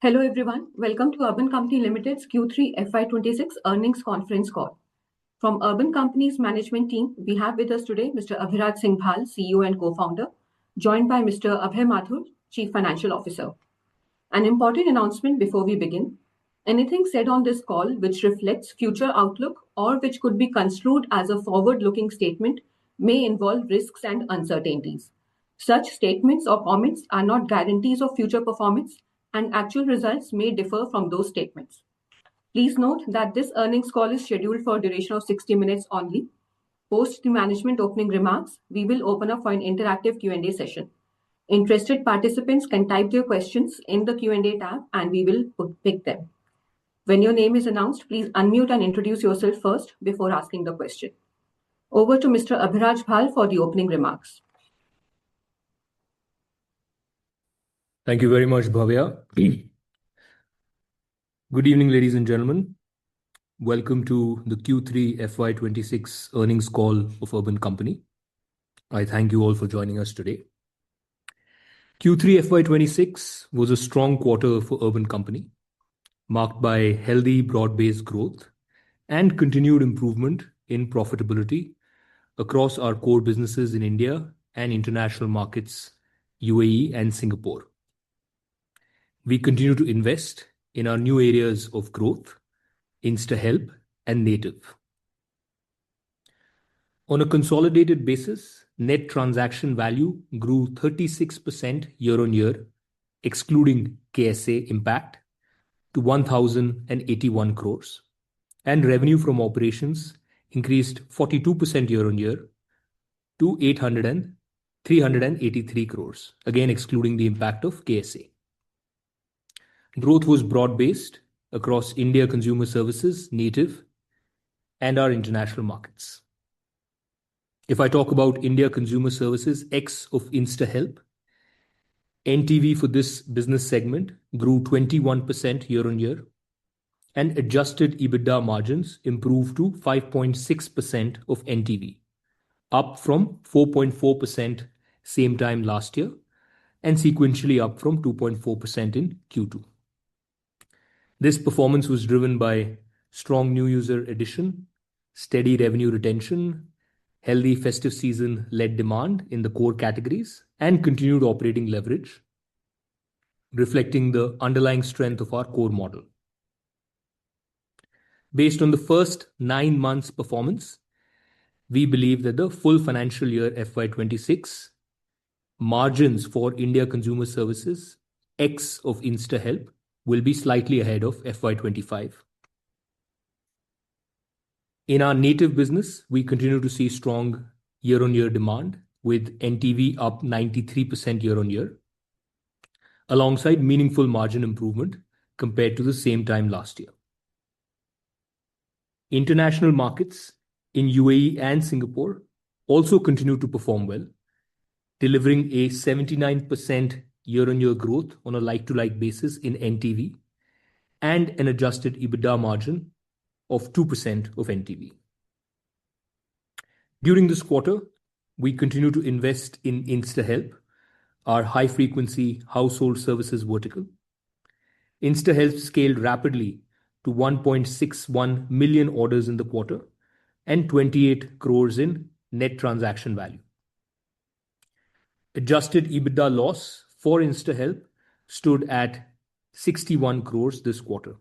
Hello everyone, welcome to Urban Company Limited's Q3 FY26 earnings conference call. From Urban Company's management team, we have with us today Mr. Abhiraj Singh Bhal, CEO and co-founder, joined by Mr. Abhay Mathur, Chief Financial Officer. An important announcement before we begin. Anything said on this call which reflects future outlook or which could be construed as a forward-looking statement may involve risks and uncertainties. Such statements or comments are not guarantees of future performance, and actual results may differ from those statements. Please note that this earnings call is scheduled for a duration of 60 minutes only. Post the management opening remarks, we will open up for an interactive Q&A session. Interested participants can type their questions in the Q&A tab and we will pick them. When your name is announced, please unmute and introduce yourself first before asking the question. Over to Mr. Abhiraj Bhal for the opening remarks. Thank you very much, Bhavya. Good evening, ladies and gentlemen. Welcome to the Q3 FY26 earnings call of Urban Company. I thank you all for joining us today. Q3 FY26 was a strong quarter for Urban Company, marked by healthy broad-based growth and continued improvement in profitability across our core businesses in India and international markets, UAE and Singapore. We continue to invest in our new areas of growth, InstaHelp and Native. On a consolidated basis, net transaction value grew 36% year-on-year, excluding KSA impact, to 1,081 crores, and revenue from operations increased 42% year-on-year to 383 crores, again excluding the impact of KSA. Growth was broad-based across India Consumer Services, Native, and our international markets. If I talk about India Consumer Services X of InstaHelp, NTV for this business segment grew 21% year-on-year, and adjusted EBITDA margins improved to 5.6% of NTV, up from 4.4% same time last year, and sequentially up from 2.4% in Q2. This performance was driven by strong new user addition, steady revenue retention, healthy festive season-led demand in the core categories, and continued operating leverage, reflecting the underlying strength of our core model. Based on the first 9 months' performance, we believe that the full financial year FY26 margins for India Consumer Services X of InstaHelp will be slightly ahead of FY25. In our Native business, we continue to see strong year-on-year demand, with NTV up 93% year-on-year, alongside meaningful margin improvement compared to the same time last year. International markets in UAE and Singapore also continue to perform well, delivering a 79% year-on-year growth on a like-to-like basis in NTV and an adjusted EBITDA margin of 2% of NTV. During this quarter, we continue to invest in InstaHelp, our high-frequency household services vertical. InstaHelp scaled rapidly to 1.61 million orders in the quarter and 28 crores in net transaction value. Adjusted EBITDA loss for InstaHelp stood at 61 crores this quarter.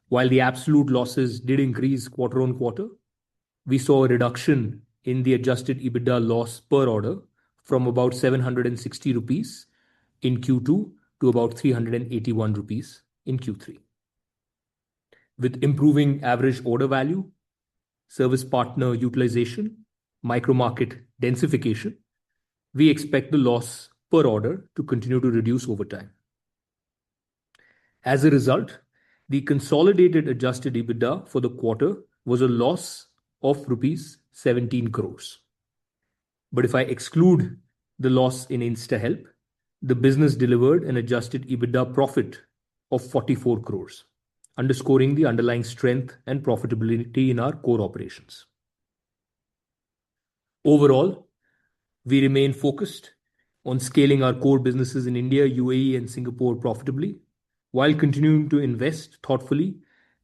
While the absolute losses did increase quarter on quarter, we saw a reduction in the adjusted EBITDA loss per order from about 760 rupees in Q2 to about 381 rupees in Q3. With improving average order value, service partner utilization, micro-market densification, we expect the loss per order to continue to reduce over time. As a result, the consolidated adjusted EBITDA for the quarter was a loss of rupees 17 crores. But if I exclude the loss in InstaHelp, the business delivered an adjusted EBITDA profit of 44 crores, underscoring the underlying strength and profitability in our core operations. Overall, we remain focused on scaling our core businesses in India, UAE, and Singapore profitably, while continuing to invest thoughtfully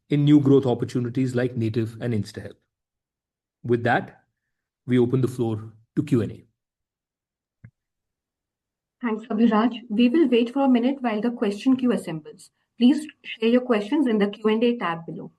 in new growth opportunities like Native and InstaHelp. With that, we open the floor to Q&A. Thanks, Abhiraj. We will wait for a minute while the question queue assembles. Please share your questions in the Q&A tab below.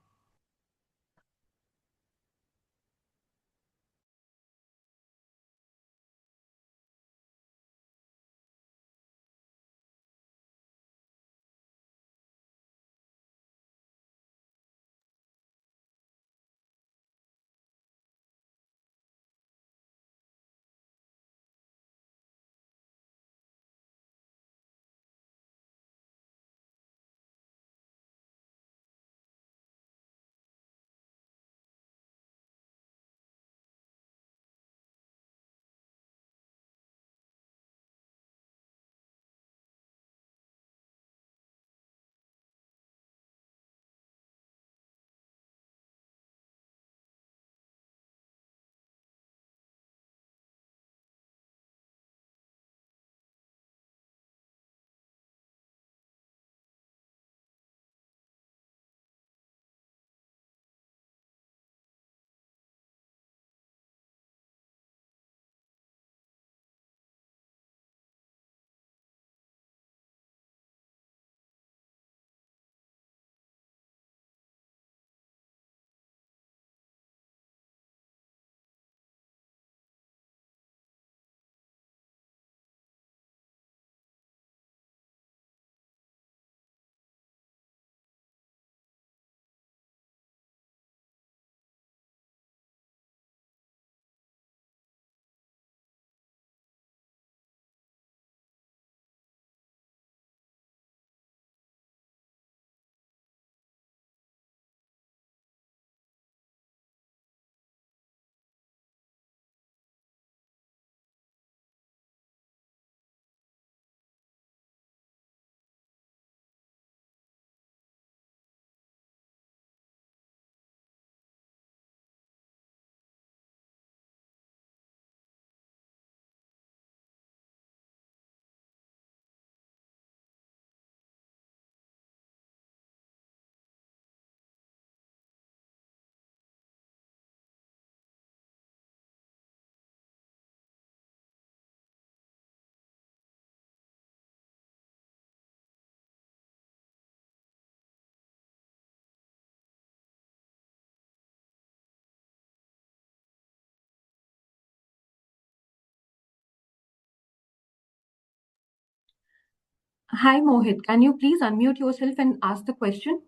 Hi, Mohit. Can you please unmute yourself and ask the question?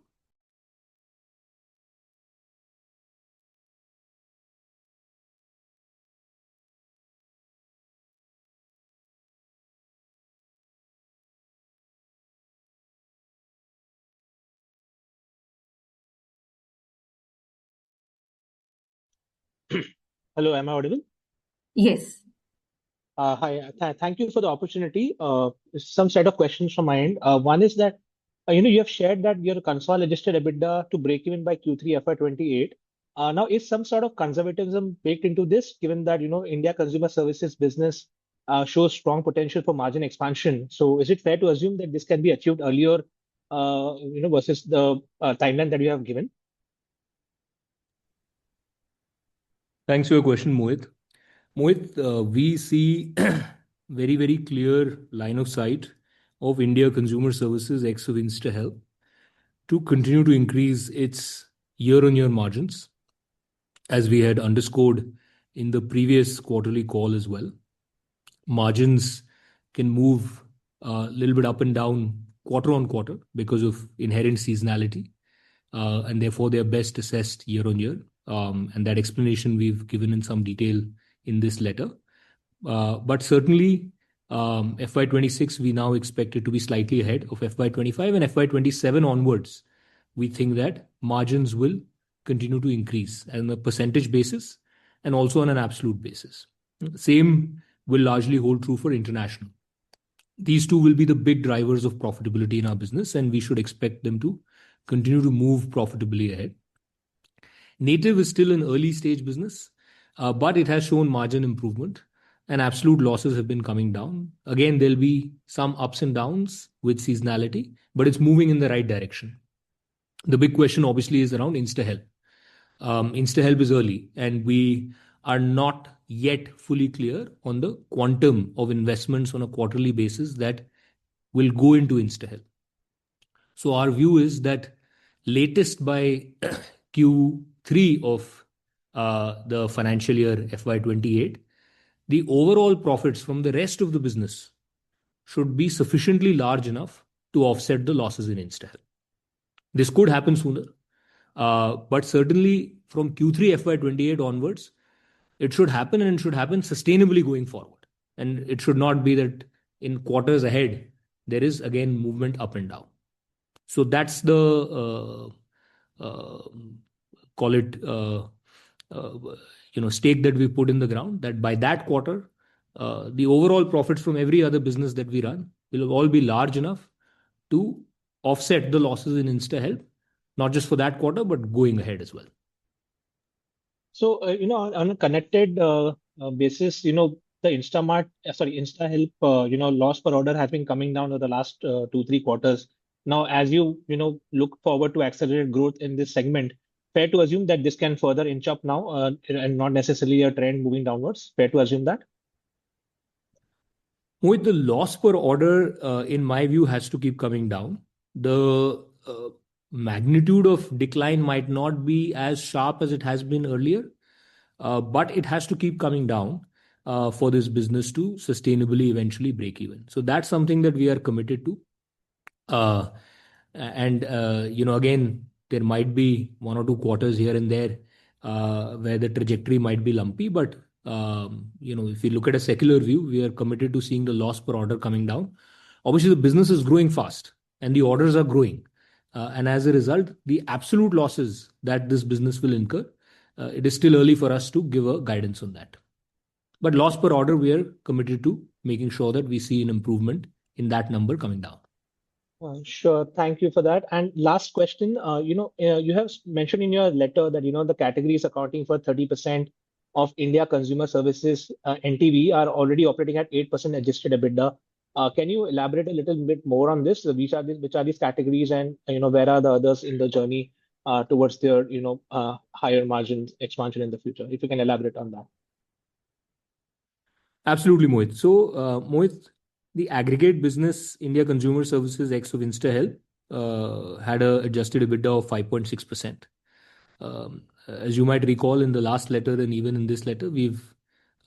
Hello, am I audible? Yes. Hi, thank you for the opportunity. Some set of questions from my end. One is that you have shared that your consolidated EBITDA to break even by Q3 FY28. Now, is some sort of conservatism baked into this, given that India consumer services business shows strong potential for margin expansion? So, is it fair to assume that this can be achieved earlier, versus the timeline that you have given? Thanks for your question, Mohit. Mohit, we see very, very clear line of sight of India Consumer Services ex of InstaHelp to continue to increase its year-on-year margins, as we had underscored in the previous quarterly call as well. Margins can move a little bit up and down quarter on quarter because of inherent seasonality, and therefore they are best assessed year on year. And that explanation we've given in some detail in this letter. But certainly, FY26, we now expect it to be slightly ahead of FY25, and FY27 onwards, we think that margins will continue to increase on a percentage basis and also on an absolute basis. Same will largely hold true for international. These two will be the big drivers of profitability in our business, and we should expect them to continue to move profitably ahead. Native is still an early stage business, but it has shown margin improvement and absolute losses have been coming down. Again, there'll be some ups and downs with seasonality, but it's moving in the right direction. The big question obviously is around InstaHelp. InstaHelp is early, and we are not yet fully clear on the quantum of investments on a quarterly basis that will go into InstaHelp. So our view is that latest by Q3 of the financial year FY28, the overall profits from the rest of the business should be sufficiently large enough to offset the losses in InstaHelp. This could happen sooner, but certainly from Q3 FY28 onwards, it should happen, and it should happen sustainably going forward. And it should not be that in quarters ahead, there is again movement up and down. So that's the call it stake that we put in the ground, that by that quarter, the overall profits from every other business that we run will all be large enough to offset the losses in InstaHelp, not just for that quarter, but going ahead as well. So, on a connected basis, the InstaHelp, loss per order has been coming down over the last 2-3 quarters. Now, as you look forward to accelerate growth in this segment, fair to assume that this can further inch up now and not necessarily a trend moving downwards. Fair to assume that? With the loss per order, in my view, has to keep coming down. The magnitude of decline might not be as sharp as it has been earlier, but it has to keep coming down for this business to sustainably eventually break even. So that's something that we are committed to. Again, there might be 1 or 2 quarters here and there where the trajectory might be lumpy, but if you look at a secular view, we are committed to seeing the loss per order coming down. Obviously, the business is growing fast and the orders are growing. And as a result, the absolute losses that this business will incur, it is still early for us to give a guidance on that. But loss per order, we are committed to making sure that we see an improvement in that number coming down. Sure. Thank you for that. And last question, you have mentioned in your letter that, the categories accounting for 30% of India consumer services, NTV, are already operating at 8% adjusted EBITDA. Can you elaborate a little bit more on this? Which are these categories, and where are the others in the journey towards their higher margins expansion in the future? If you can elaborate on that. Absolutely, Mohit. So, Mohit, the aggregate business, India Consumer Services ex of InstaHelp, had an adjusted EBITDA of 5.6%. As you might recall, in the last letter and even in this letter, we've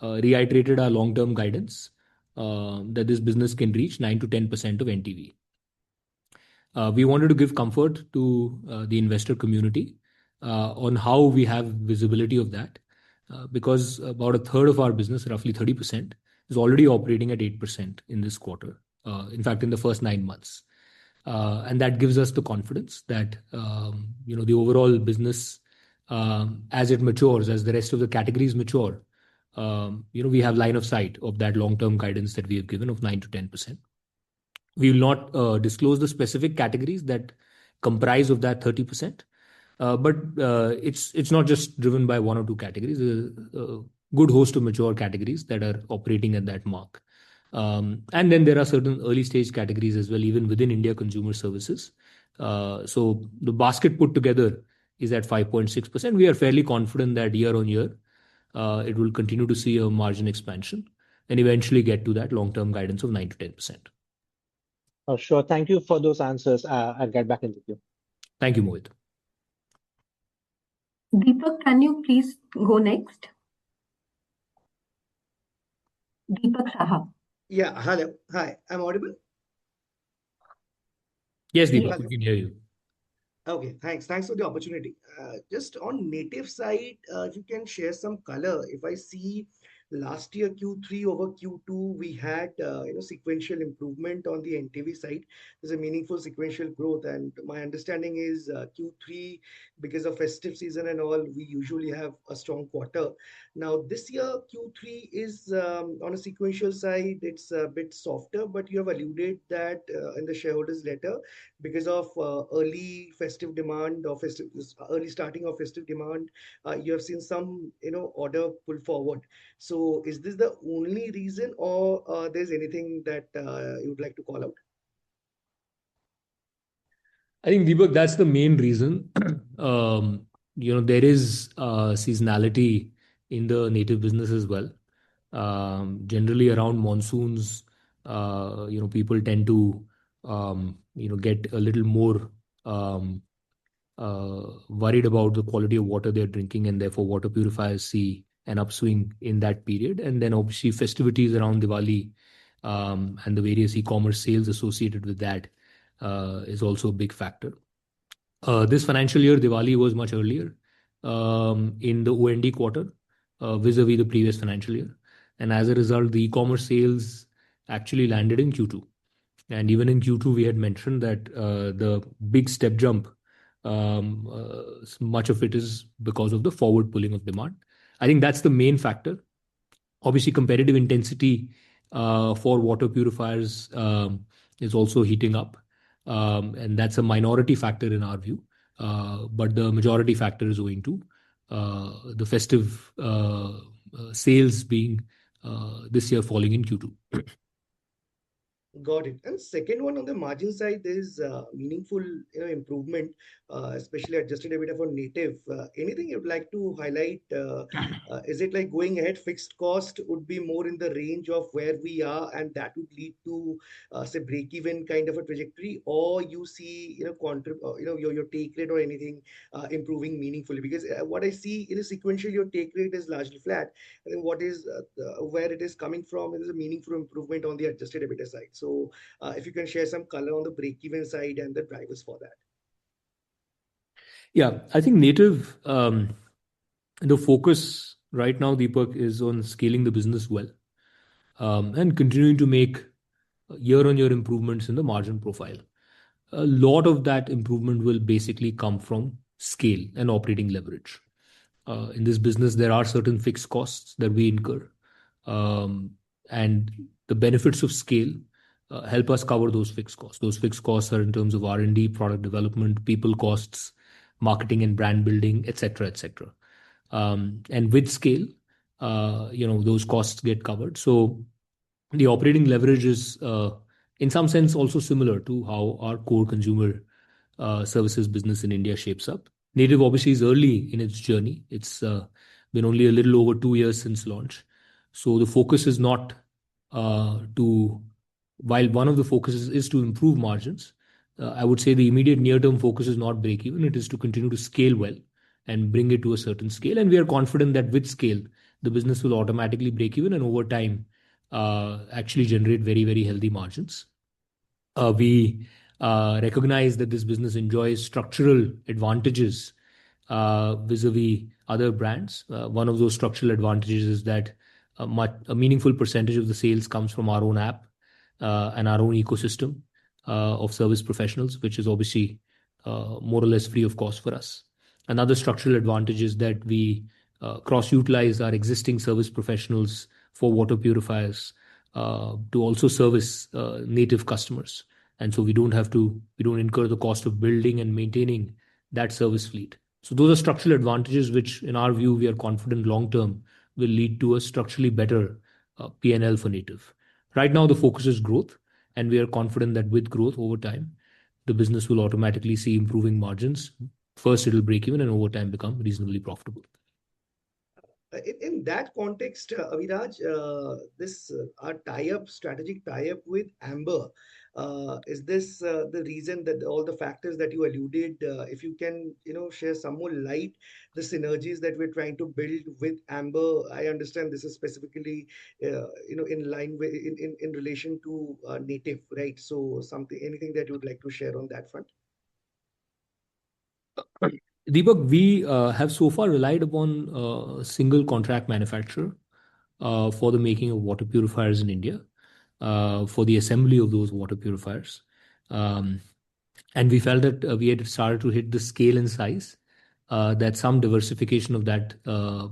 reiterated our long-term guidance that this business can reach 9 to 10% of NTV. We wanted to give comfort to the investor community on how we have visibility of that, because about a third of our business, roughly 30%, is already operating at 8% in this quarter. In fact, in the first 9 months. And that gives us the confidence that the overall business, as it matures, as the rest of the categories mature, we have line of sight of that long-term guidance that we have given of 9 to 10%. We will not disclose the specific categories that comprise of that 30%, but it's not just driven by 1 or 2 categories. There's a good host of mature categories that are operating at that mark. And then there are certain early stage categories as well, even within India Consumer Services. So the basket put together is at 5.6%. We are fairly confident that year on year, it will continue to see a margin expansion and eventually get to that long-term guidance of 9 to 10%. Sure. Thank you for those answers. I'll get back into you. Thank you, Mohit. Deepak, can you please go next? Deepak Saha. Yeah, hello. Hi, I'm audible? Yes, Deepak, we can hear you. Okay, thanks. Thanks for the opportunity. Just on native side, if you can share some color. If I see last year Q3 over Q2, we had sequential improvement on the NTV side. There's a meaningful sequential growth, and my understanding is Q3, because of festive season and all, we usually have a strong quarter. Now this year Q3 is on a sequential side, it's a bit softer, but you have alluded that in the shareholders letter, because of early festive demand or early starting of festive demand, you have seen some order pull forward. So So is this the only reason, or there's anything that you would like to call out? I think, Deepak, that's the main reason. There is seasonality in the native business as well. Generally, around monsoons, people tend to, get a little more worried about the quality of water they're drinking, and therefore water purifiers see an upswing in that period. And then obviously festivities around Diwali, and the various e-commerce sales associated with that is also a big factor. This financial year, Diwali was much earlier in the OND quarter vis-a-vis the previous financial year. And as a result, the e-commerce sales actually landed in Q2. And even in Q2, we had mentioned that the big step jump, much of it is because of the forward pulling of demand. I think that's the main factor. Obviously, competitive intensity for water purifiers is also heating up. And that's a minority factor in our view. But the majority factor is owing to the festive sales being this year falling in Q2. Got it. And second one, on the margin side, there is meaningful, improvement, especially adjusted EBITDA for native. Anything you'd like to highlight? Is it like going ahead, fixed cost would be more in the range of where we are, and that would lead to, say, break-even kind of a trajectory, or you see, your take rate or anything improving meaningfully? Because what I see in a sequential, your take rate is largely flat. I think what is where it is coming from is a meaningful improvement on the adjusted EBITDA side. So if you can share some color on the break-even side and the drivers for that. Yeah, I think native, the focus right now, Deepak, is on scaling the business well, and continuing to make year-on-year improvements in the margin profile. A lot of that improvement will basically come from scale and operating leverage. In this business, there are certain fixed costs that we incur, and the benefits of scale help us cover those fixed costs. Those fixed costs are in terms of R&D, product development, people costs, marketing and brand building, etc., etc. And with scale, those costs get covered. So the operating leverage is, in some sense, also similar to how our core consumer services business in India shapes up. Native obviously is early in its journey. It's been only a little over 2 years since launch. So the focus is not while one of the focuses is to improve margins, I would say the immediate near-term focus is not break even. It is to continue to scale well and bring it to a certain scale. And we are confident that with scale, the business will automatically break even and over time actually generate very, very healthy margins. We recognize that this business enjoys structural advantages vis-a-vis other brands. One of those structural advantages is that a meaningful percentage of the sales comes from our own app and our own ecosystem of service professionals, which is obviously more or less free of cost for us. Another structural advantage is that we cross-utilize our existing service professionals for water purifiers to also service native customers. And so we don't incur the cost of building and maintaining that service fleet. So those are structural advantages, which in our view, we are confident long-term will lead to a structurally better P&L for native. Right now, the focus is growth, and we are confident that with growth over time, the business will automatically see improving margins. First, it'll break even and over time become reasonably profitable. In that context, Aviraj, this our strategic tie-up with Amber, is this the reason that all the factors that you alluded, if you can, share some more light, the synergies that we're trying to build with Amber? I understand this is specifically, in line with, in relation to native, right? So anything that you would like to share on that front? Deepak, we have so far relied upon a single contract manufacturer for the making of water purifiers in India, for the assembly of those water purifiers. And we felt that we had started to hit the scale and size that some diversification of that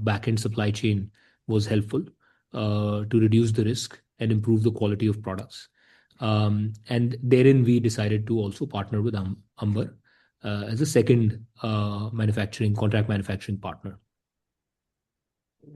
back-end supply chain was helpful to reduce the risk and improve the quality of products. And therein, we decided to also partner with Amber as a second contract manufacturing partner.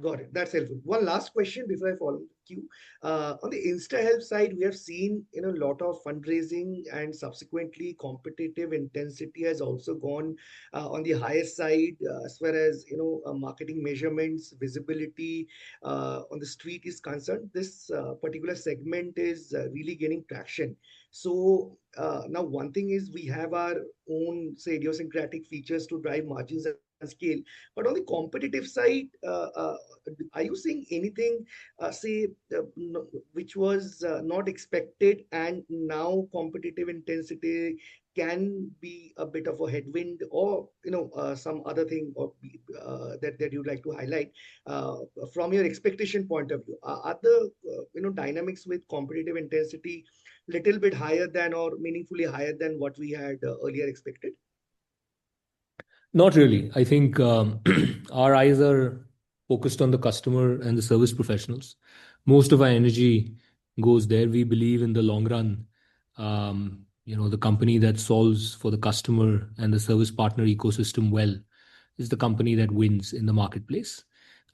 Got it. That's helpful. One last question before I follow the queue. On the InstaHelp side, we have seen a lot of fundraising and subsequently competitive intensity has also gone on the higher side as far as marketing measurements, visibility on the street is concerned. This particular segment is really gaining traction. So now one thing is we have our own say idiosyncratic features to drive margins and scale, but on the competitive side, are you seeing anything, say, which was not expected, and now competitive intensity can be a bit of a headwind, or some other thing, or that you'd like to highlight uh, from your expectation point of view? Are the dynamics with competitive intensity little bit higher than or meaningfully higher than what we had earlier expected? Not really. I think our eyes are focused on the customer and the service professionals. Most of our energy goes there. We believe in the long run, the company that solves for the customer and the service partner ecosystem well is the company that wins in the marketplace.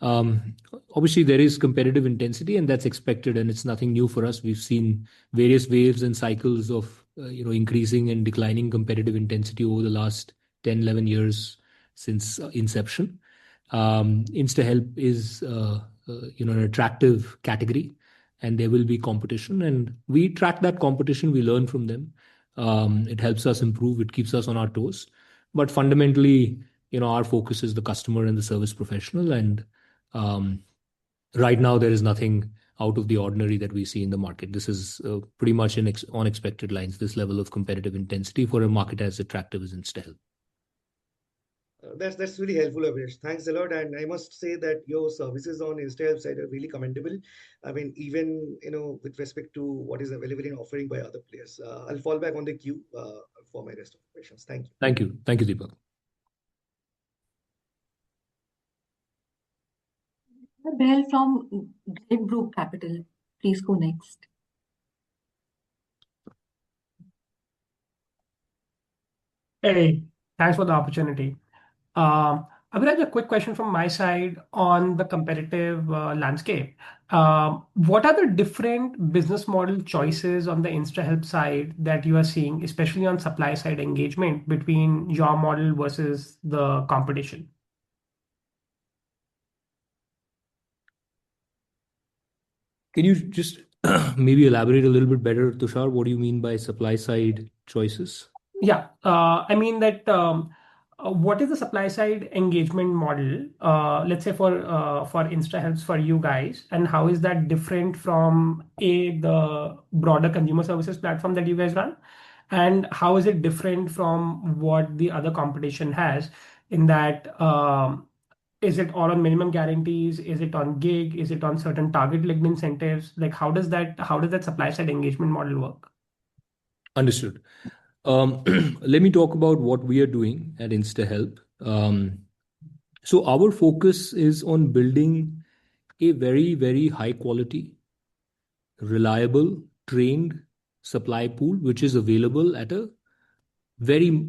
Um, Obviously, there is competitive intensity, and that's expected, and it's nothing new for us. We've seen various waves and cycles of increasing and declining competitive intensity over the last 10, 11 years since inception. InstaHelp is an attractive category, and there will be competition, and we track that competition. We learn from them. It helps us improve. It keeps us on our toes. But fundamentally, our focus is the customer and the service professional, and um, right now there is nothing out of the ordinary that we see in the market. This is pretty much on expected lines. This level of competitive intensity for a market as attractive as InstaHelp. That's really helpful, Abhish. Thanks a lot. And I must say that your services on InstaHelp side are really commendable. I mean, even with respect to what is available in offering by other players. I'll fall back on the queue for my rest of the questions. Thank you. Thank you, Deepak. Bell from Great Group Capital. Please go next. Hey, thanks for the opportunity. Abhiraj, a quick question from my side on the competitive landscape. What are the different business model choices on the InstaHelp side that you are seeing, especially on supply side engagement between your model versus the competition? Can you just maybe elaborate a little bit better, Tushar? What do you mean by supply side choices? Yeah, I mean that what is the supply side engagement model, let's say for InstaHelps for you guys, and how is that different from the broader consumer services platform that you guys run, and how is it different from what the other competition has in that is it all on minimum guarantees? Is it on gig? Is it on certain target linked incentives? Like how does that supply side engagement model work? Understood. Let me talk about what we are doing at InstaHelp. So our focus is on building a very, very high quality, reliable, trained supply pool, which is available at a very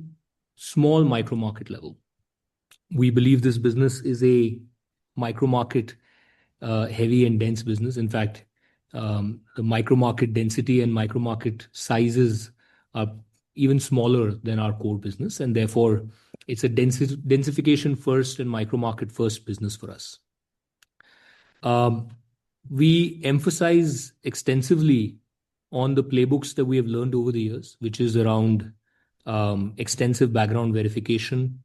small micro market level. We believe this business is a micro market heavy and dense business. In fact, the micro market density and micro market sizes are even smaller than our core business, and therefore it's a densification first and micro market first business for us. We emphasize extensively on the playbooks that we have learned over the years, which is around extensive background verification,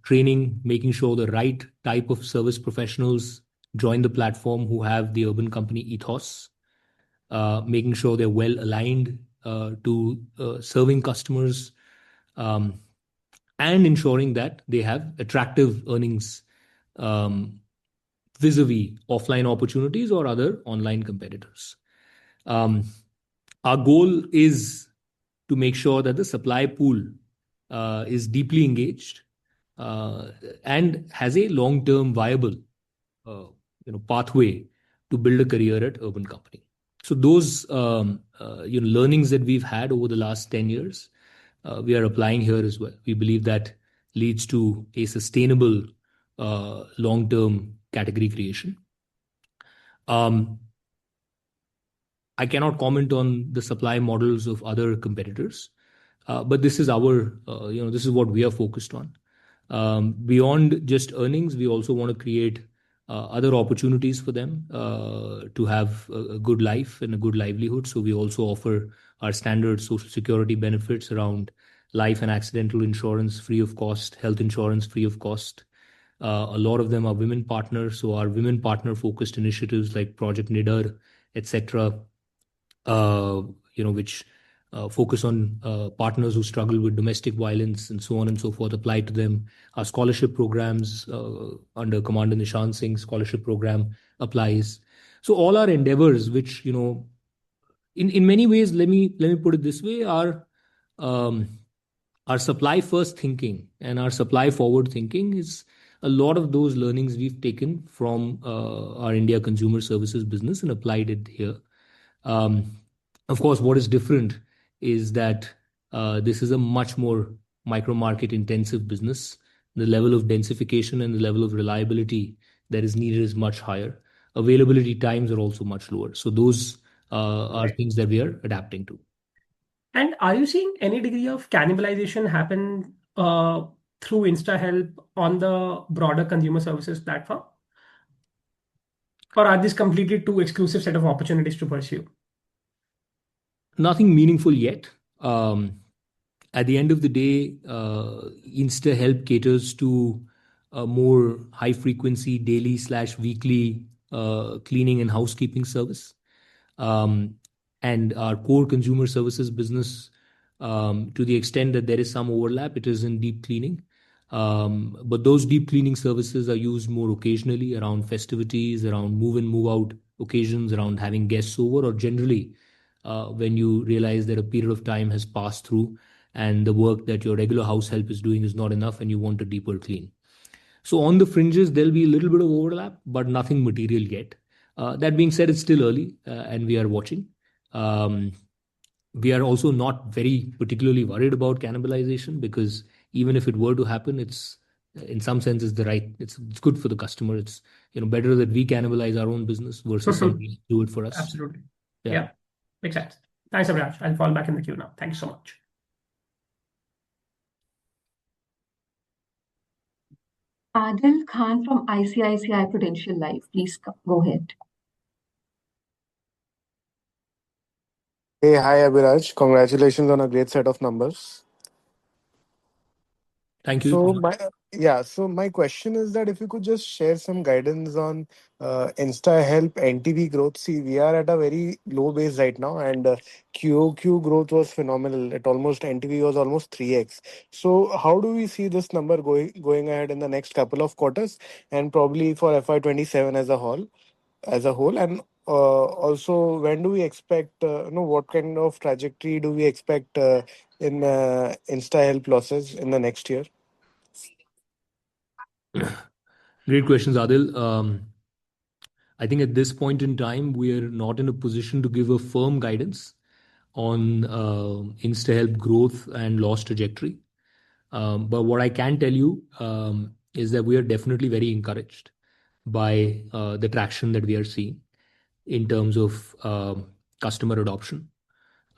training, making sure the right type of service professionals join the platform who have the Urban Company ethos, making sure they're well aligned to serving customers, and ensuring that they have attractive earnings vis-a-vis offline opportunities or other online competitors. Our goal is to make sure that the supply pool is deeply engaged and has a long-term viable pathway to build a career at Urban Company. So those learnings that we've had over the last 10 years, we are applying here as well. We believe that leads to a sustainable long-term category creation. I cannot comment on the supply models of other competitors, but this is this is what we are focused on. Beyond just earnings, we also want to create other opportunities for them to have a good life and a good livelihood. So we also offer our standard social security benefits around life and accidental insurance free of cost, health insurance free of cost. A lot of them are women partners, so our women partner focused initiatives like Project Nidar, etc., which focus on partners who struggle with domestic violence and so on and so forth, apply to them. Our scholarship programs under Commander Nishant Singh's scholarship program applies. So all our endeavors, which in many ways, let me put it this way, our supply first thinking and our supply forward thinking is a lot of those learnings we've taken from our India consumer services business and applied it here. Of course, what is different is that this is a much more micro market intensive business. The level of densification and the level of reliability that is needed is much higher. Availability times are also much lower. So those are things that we are adapting to. And are you seeing any degree of cannibalization happen through InstaHelp on the broader consumer services platform? Or are these completely two exclusive set of opportunities to pursue? Nothing meaningful yet. At the end of the day, InstaHelp caters to a more high frequency daily/weekly cleaning and housekeeping service. And our core consumer services business, to the extent that there is some overlap, it is in deep cleaning. But those deep cleaning services are used more occasionally around festivities, around move in, move out occasions, around having guests over, or generally when you realize that a period of time has passed through and the work that your regular house help is doing is not enough and you want a deeper clean. So on the fringes, there'll be a little bit of overlap, but nothing material yet. That being said, it's still early and we are watching. We are also not very particularly worried about cannibalization because even if it were to happen, it's in some sense it's good for the customer. It's better that we cannibalize our own business versus somebody do it for us. Absolutely. Yeah. Makes sense. Thanks, Abhiraj. I'll fall back in the queue now. Thank you so much. Adil Khan from ICICI Prudential Life. Please go ahead. Hey, hi Abhiraj. Congratulations on a great set of numbers. Thank you. So my question is that if you could just share some guidance on InstaHelp NTV growth. See, we are at a very low base right now, and QOQ growth was phenomenal. NTV was almost 3x. So how do we see this number going ahead in the next couple of quarters, and probably for FY27 as a whole, and also when do we expect? What kind of trajectory do we expect in InstaHelp losses in the next year? Great questions, Adil. I think at this point in time, we are not in a position to give a firm guidance on InstaHelp growth and loss trajectory. But what I can tell you is that we are definitely very encouraged by the traction that we are seeing in terms of customer adoption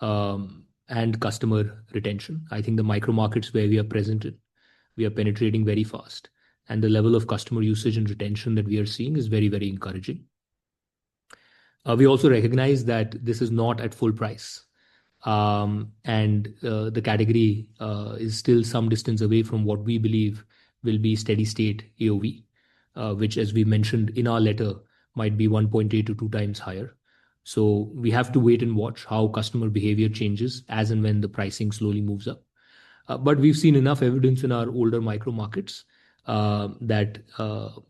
and customer retention. I think the micro markets where we are present in, we are penetrating very fast. And the level of customer usage and retention that we are seeing is very, very encouraging. We also recognize that this is not at full price. And the category is still some distance away from what we believe will be steady state AOV, which, as we mentioned in our letter, might be 1.8 to 2 times higher. So we have to wait and watch how customer behavior changes as and when the pricing slowly moves up. But we've seen enough evidence in our older micro markets that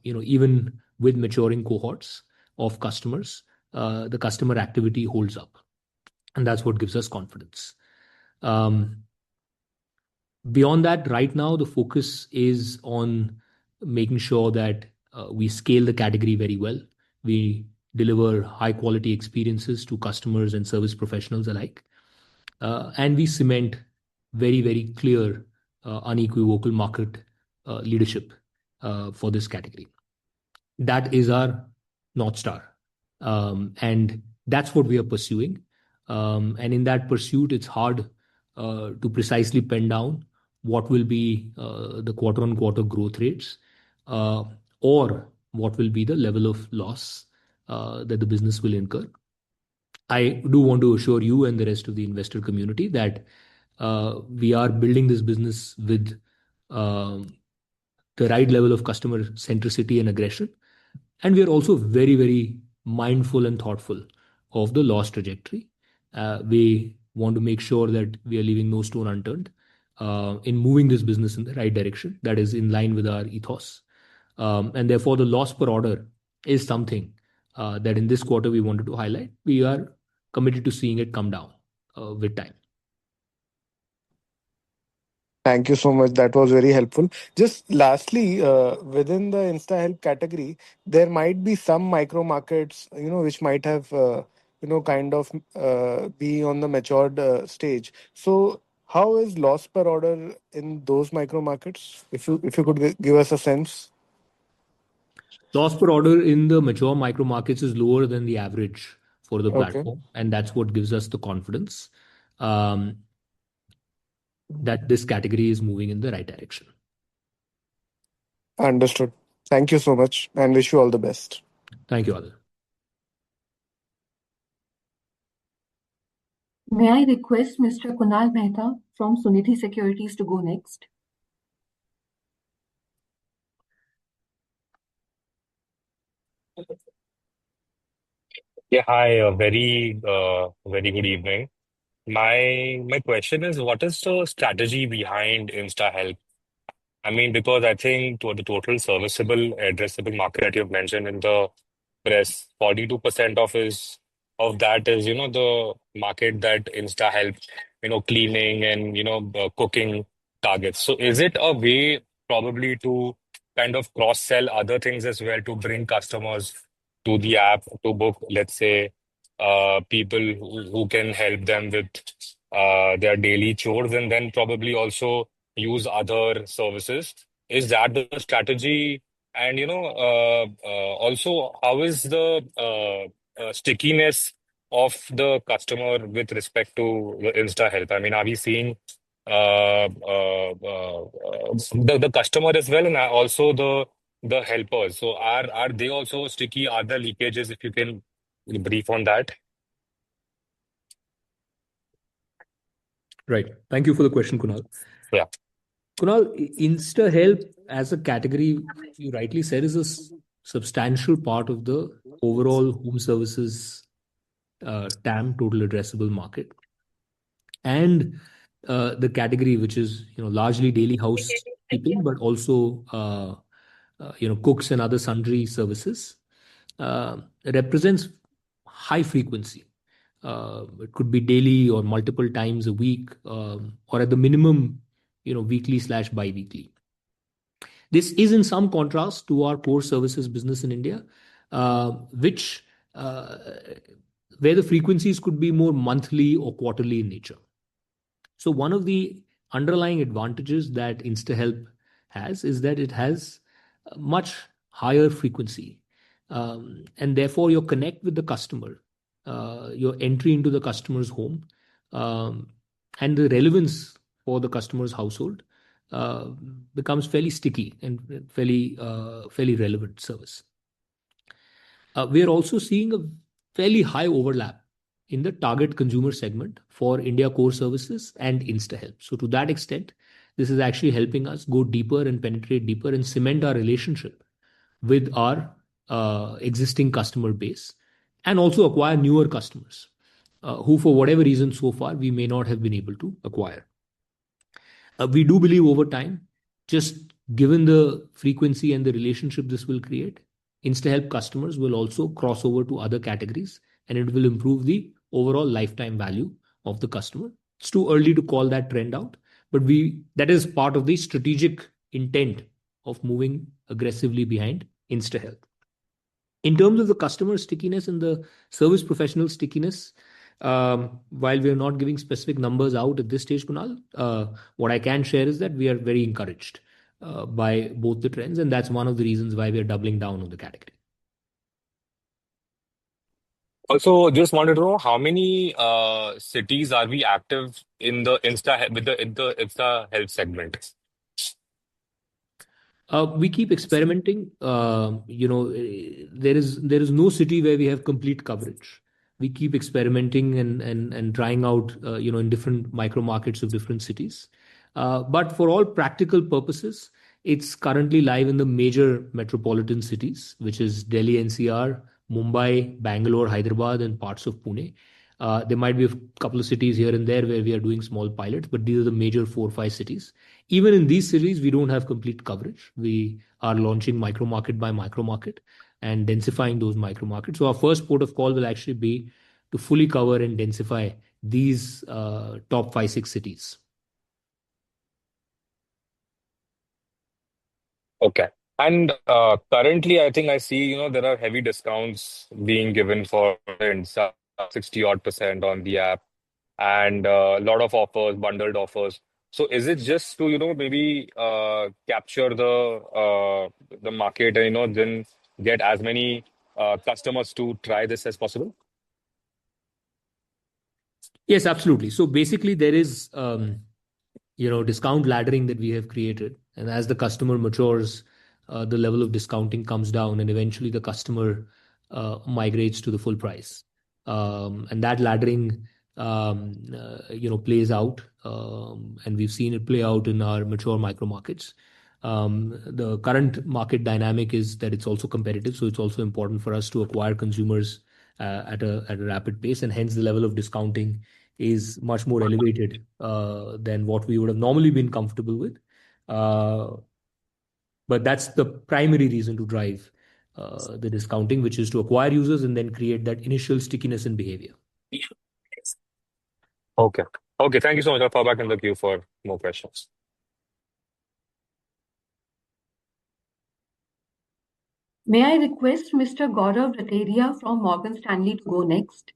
even with maturing cohorts of customers, the customer activity holds up, and that's what gives us confidence. Beyond that, right now the focus is on making sure that we scale the category very well. We deliver high quality experiences to customers and service professionals alike, and we cement very, very clear, unequivocal market leadership for this category. That is our North Star. And that's what we are pursuing. And in that pursuit, it's hard to precisely pen down what will be the quarter-on-quarter growth rates or what will be the level of loss that the business will incur. I do want to assure you and the rest of the investor community that we are building this business with the right level of customer centricity and aggression. And we are also very, very mindful and thoughtful of the loss trajectory. We want to make sure that we are leaving no stone unturned in moving this business in the right direction that is in line with our ethos. And therefore, the loss per order is something that in this quarter we wanted to highlight. We are committed to seeing it come down with time. Thank you so much. That was very helpful. Just lastly, within the InstaHelp category, there might be some micro markets, which might have, kind of be on the matured stage. So, how is loss per order in those micro markets? If you could give us a sense. Loss per order in the mature micro markets is lower than the average for the Okay. platform, and that's what gives us the confidence that this category is moving in the right direction. Understood. Thank you so much and wish you all the best. Thank you, Adil. May I request Mr. Kunal Mehta from Sunidhi Securities to go next? Yeah, hi. Very good evening. My question is, what is the strategy behind InstaHelp? I mean, because I think to the total serviceable addressable market that you've mentioned in the press, 42% of that is, the market that InstaHelp, cleaning and, cooking targets. So is it a way probably to kind of cross-sell other things as well to bring customers to the app to book, let's say, people who can help them with their daily chores and then probably also use other services? Is that the strategy? And also, how is the stickiness of the customer with respect to the InstaHelp? I mean, are we seeing the customer as well, and also the helpers? So are they also sticky? Are there leakages? If you can brief on that. Right. Thank you for the question, Kunal. Yeah. Kunal, InstaHelp as a category, you rightly said, is a substantial part of the overall home services TAM, total addressable market. And the category, which is largely daily housekeeping, but also cooks and other sundry services, represents high frequency. It could be daily or multiple times a week, or at the minimum, weekly/bi-weekly. This is in some contrast to our core services business in India, which where the frequencies could be more monthly or quarterly in nature. So one of the underlying advantages that InstaHelp has is that it has a much higher frequency, and therefore your connect with the customer, your entry into the customer's home, and the relevance for the customer's household becomes fairly sticky and fairly relevant service. We are also seeing a fairly high overlap in the target consumer segment for India core services and InstaHelp. So to that extent, this is actually helping us go deeper and penetrate deeper and cement our relationship with our existing customer base, and also acquire newer customers who, for whatever reason so far, we may not have been able to acquire. We do believe over time, just given the frequency and the relationship this will create, InstaHelp customers will also cross over to other categories, and it will improve the overall lifetime value of the customer. It's too early to call that trend out, but that is part of the strategic intent of moving aggressively behind InstaHelp. In terms of the customer stickiness and the service professional stickiness, while we are not giving specific numbers out at this stage, Kunal, what I can share is that we are very encouraged by both the trends, and that's one of the reasons why we are doubling down on the category. Also, just wanted to know how many cities are we active in the Insta Health segment? We keep experimenting. There is no city where we have complete coverage. We keep experimenting and trying out, in different micro markets of different cities. But for all practical purposes, it's currently live in the major metropolitan cities, which is Delhi NCR, Mumbai, Bangalore, Hyderabad, and parts of Pune. There might be a couple of cities here and there where we are doing small pilots, but these are the major 4 or 5 cities. Even in these cities, we don't have complete coverage. We are launching micro market by micro market and densifying those micro markets. So our first port of call will actually be to fully cover and densify these top 5, 6 cities. Okay. And currently, I think I see, there are heavy discounts being given for Insta, 60 odd % on the app, and a lot of offers, bundled offers. So is it just to, maybe capture the market and, then get as many customers to try this as possible? Yes, absolutely. So basically, there is discount laddering that we have created, and as the customer matures, the level of discounting comes down, and eventually the customer migrates to the full price. And that laddering, plays out, and we've seen it play out in our mature micro markets. The current market dynamic is that it's also competitive, so it's also important for us to acquire consumers at a rapid pace, and hence the level of discounting is much more elevated than what we would have normally been comfortable with. But that's the primary reason to drive the discounting, which is to acquire users and then create that initial stickiness in behavior. Okay. Okay, thank you so much. I'll fall back in the queue for more questions. May I request Mr. Gaurav Rateria from Morgan Stanley to go next?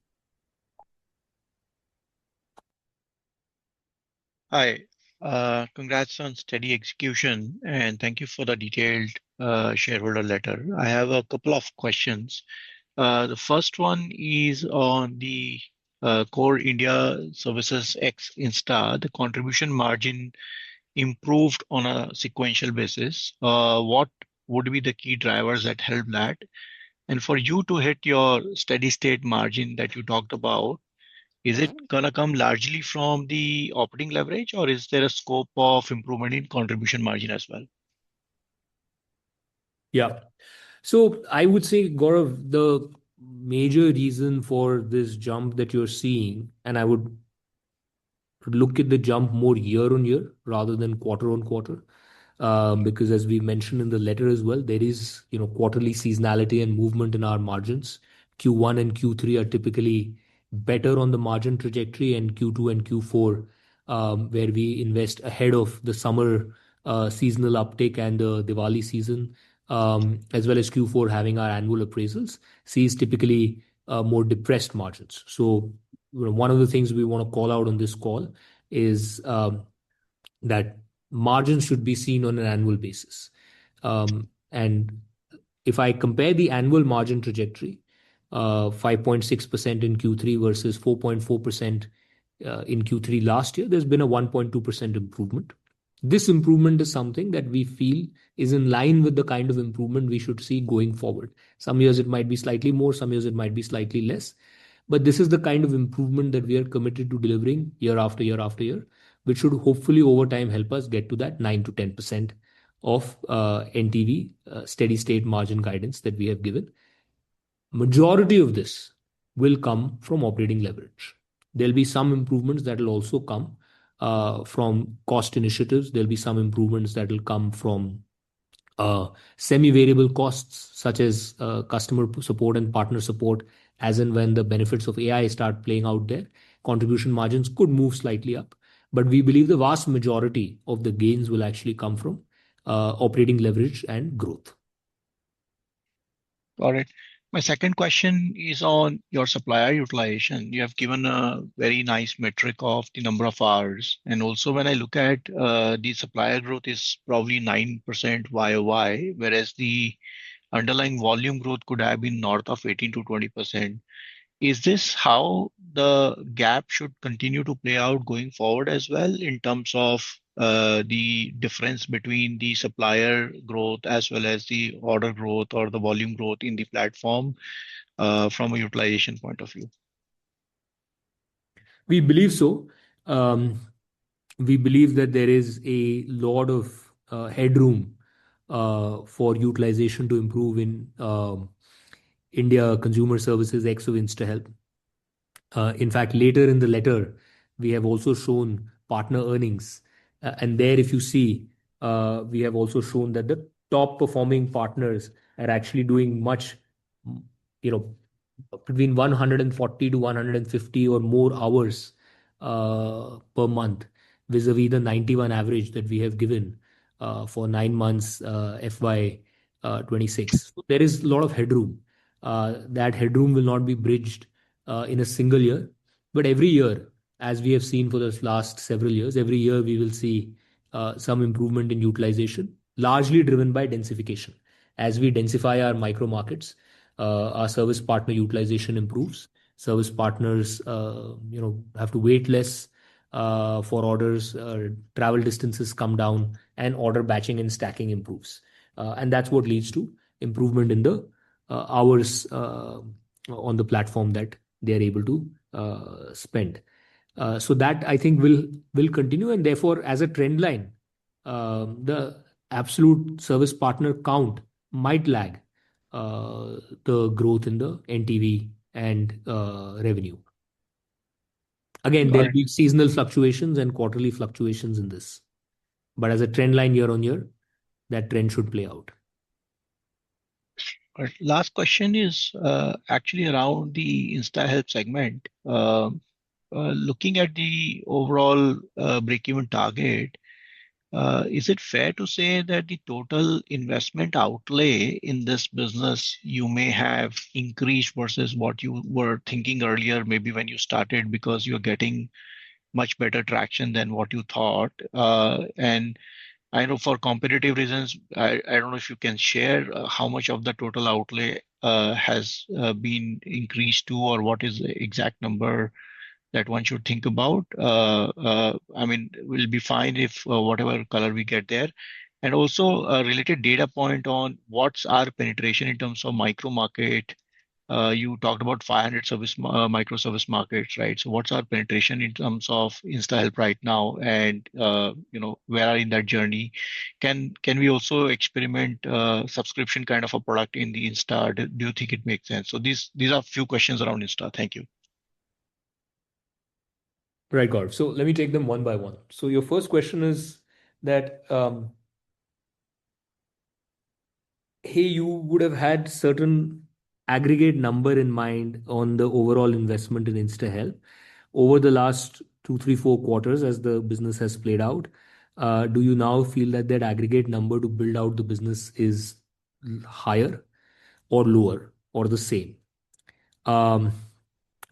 Hi. Congrats on steady execution, and thank you for the detailed shareholder letter. I have a couple of questions. The first one is on the core India services ex Insta. The contribution margin improved on a sequential basis. What would be the key drivers that help that? And for you to hit your steady state margin that you talked about, is it gonna come largely from the operating leverage, or is there a scope of improvement in contribution margin as well? Yeah. So I would say, Gaurav, the major reason for this jump that you're seeing, and I would look at the jump more year on year rather than quarter on quarter, because as we mentioned in the letter as well, there is quarterly seasonality and movement in our margins. Q1 and Q3 are typically better on the margin trajectory, and Q2 and Q4, where we invest ahead of the summer seasonal uptake and the Diwali season, as well as Q4 having our annual appraisals, sees typically more depressed margins. So one of the things we want to call out on this call is that margins should be seen on an annual basis. And if I compare the annual margin trajectory, 5.6% in Q3 versus 4.4% in Q3 last year, there's been a 1.2% improvement. This improvement is something that we feel is in line with the kind of improvement we should see going forward. Some years it might be slightly more, some years it might be slightly less. But this is the kind of improvement that we are committed to delivering year after year after year, which should hopefully over time help us get to that 9 to 10% of NTV steady state margin guidance that we have given. Majority of this will come from operating leverage. There'll be some improvements that will also come from cost initiatives. There'll be some improvements that will come from semi-variable costs, such as customer support and partner support, as and when the benefits of AI start playing out there. Contribution margins could move slightly up, but we believe the vast majority of the gains will actually come from operating leverage and growth. Got it. My second question is on your supplier utilization. You have given a very nice metric of the number of hours. And also when I look at the supplier growth is probably 9% YOY, whereas the underlying volume growth could have been north of 18 to 20%. Is this how the gap should continue to play out going forward as well in terms of the difference between the supplier growth as well as the order growth or the volume growth in the platform from a utilization point of view? We believe so. Um, we believe that there is a lot of headroom for utilization to improve in India consumer services ex of InstaHelp. In fact, later in the letter, we have also shown partner earnings. And there, if you see, we have also shown that the top performing partners are actually doing much, you know, between 140 to 150 or more hours per month, vis-a-vis the 91 average that we have given for 9 months FY26. So there is a lot of headroom. That headroom will not be bridged in a single year, but every year, as we have seen for the last several years, every year we will see some improvement in utilization, largely driven by densification. As we densify our micro markets, our service partner utilization improves. Service partners, have to wait less for orders. Travel distances come down, and order batching and stacking improves. And that's what leads to improvement in the hours on the platform that they are able to spend. So that I think will continue, and therefore, as a trend line, the absolute service partner count might lag the growth in the NTV and revenue. Again, Got there'll it. be seasonal fluctuations and quarterly fluctuations in this, but as a trend line year on year, that trend should play out. All right. Last question is actually around the InstaHelp segment. Looking at the overall break-even target, is it fair to say that the total investment outlay in this business you may have increased versus what you were thinking earlier, maybe when you started, because you're getting much better traction than what you thought? And I know for competitive reasons, I don't know if you can share how much of the total outlay has been increased to, or what is the exact number that one should think about. I mean, we'll be fine if whatever color we get there. And also a related data point on what's our penetration in terms of micro market. You talked about 500 microservice markets, right? So what's our penetration in terms of InstaHelp right now, and where are in that journey? Can we also experiment subscription kind of a product in the Insta? Do you think it makes sense? So these are a few questions around Insta. Thank you. Right, Gaurav. So let me take them one by one. So your first question is that, hey, you would have had certain aggregate number in mind on the overall investment in InstaHelp over the last 2, 3, 4 quarters as the business has played out. Do you now feel that that aggregate number to build out the business is higher or lower or the same?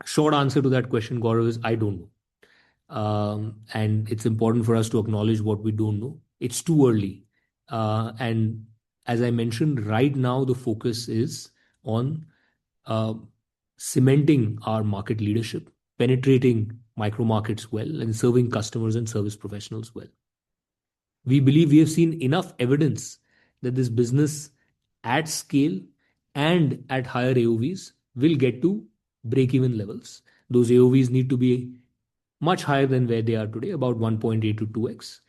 Short answer to that question, Gaurav, is I don't know. And it's important for us to acknowledge what we don't know. It's too early. And as I mentioned, right now the focus is on cementing our market leadership, penetrating micro markets well, and serving customers and service professionals well. We believe we have seen enough evidence that this business at scale and at higher AOVs will get to break-even levels. Those AOVs need to be much higher than where they are today, about 1.8 to 2x.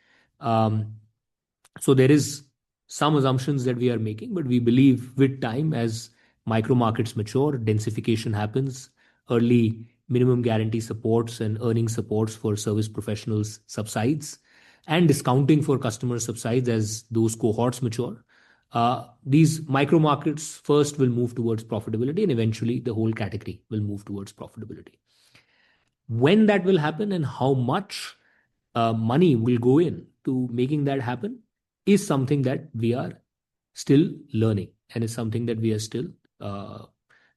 So there is some assumptions that we are making, but we believe with time, as micro markets mature, densification happens, early minimum guarantee supports and earning supports for service professionals subsides, and discounting for customers subsides as those cohorts mature. These micro markets first will move towards profitability, and eventually the whole category will move towards profitability. When that will happen and how much money will go in to making that happen is something that we are still learning, and is something that we are still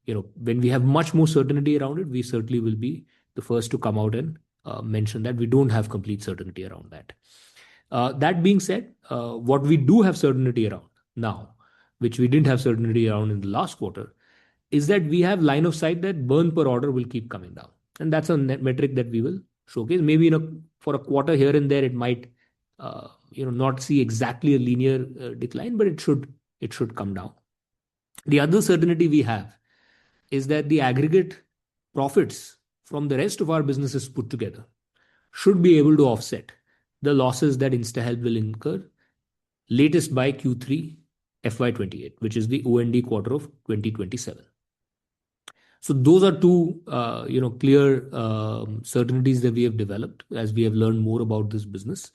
when we have much more certainty around it, we certainly will be the first to come out and mention that we don't have complete certainty around that. That being said, what we do have certainty around now, which we didn't have certainty around in the last quarter, is that we have line of sight that burn per order will keep coming down. And that's a metric that we will showcase. Maybe for a quarter here and there, it might not see exactly a linear decline, but it should come down. The other certainty we have is that the aggregate profits from the rest of our businesses put together should be able to offset the losses that InstaHelp will incur latest by Q3 FY28, which is the OND quarter of 2027. So those are two clear certainties that we have developed as we have learned more about this business.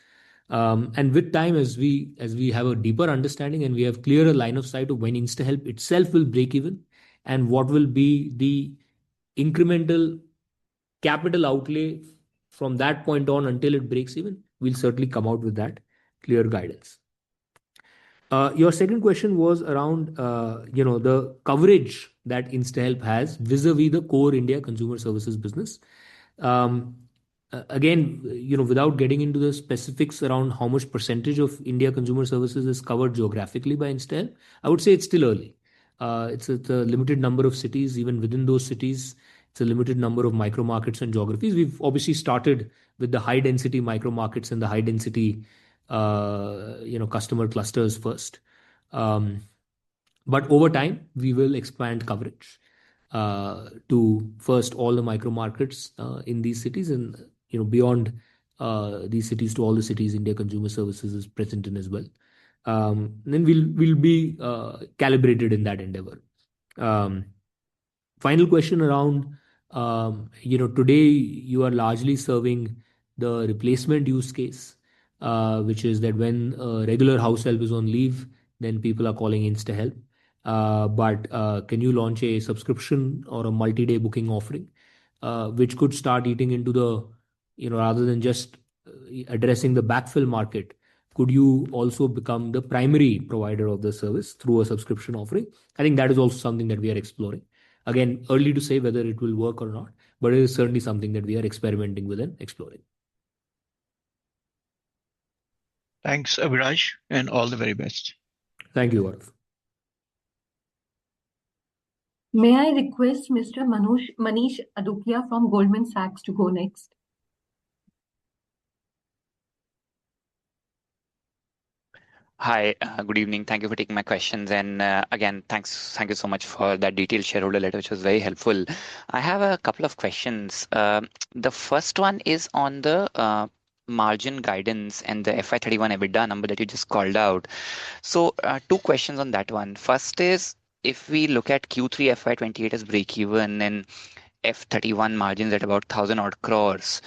And with time, as we have a deeper understanding and we have clearer line of sight of when InstaHelp itself will break even and what will be the incremental capital outlay from that point on until it breaks even, we'll certainly come out with that clear guidance. Your second question was around the coverage that InstaHelp has vis-a-vis the core India consumer services business. Again, without getting into the specifics around how much percentage of India consumer services is covered geographically by InstaHelp, I would say it's still early. It's a limited number of cities. Even within those cities, it's a limited number of micro markets and geographies. We've obviously started with the high density micro markets and the high density customer clusters first. But over time, we will expand coverage to first all the micro markets in these cities and beyond these cities to all the cities India Consumer Services is present in as well. Then we'll be calibrated in that endeavor. Final question around today you are largely serving the replacement use case, which is that when regular house help is on leave, then people are calling InstaHelp. But can you launch a subscription or a multi-day booking offering, which could start eating into the, rather than just addressing the backfill market, could you also become the primary provider of the service through a subscription offering? I think that is also something that we are exploring. Again, early to say whether it will work or not, but it is certainly something that we are experimenting with and exploring. Thanks, Abhiraj, and all the very best. Thank you, Gaurav. May I request Mr. Manish Adukia from Goldman Sachs to go next? Hi, good evening. Thank you for taking my questions. And again, thank you so much for that detailed shareholder letter, which was very helpful. I have a couple of questions. The first one is on the margin guidance and the FY31 EBITDA number that you just called out. So two questions on that one. First is, if we look at Q3 FY28 as break-even and F31 margins at about 1,000 odd crores,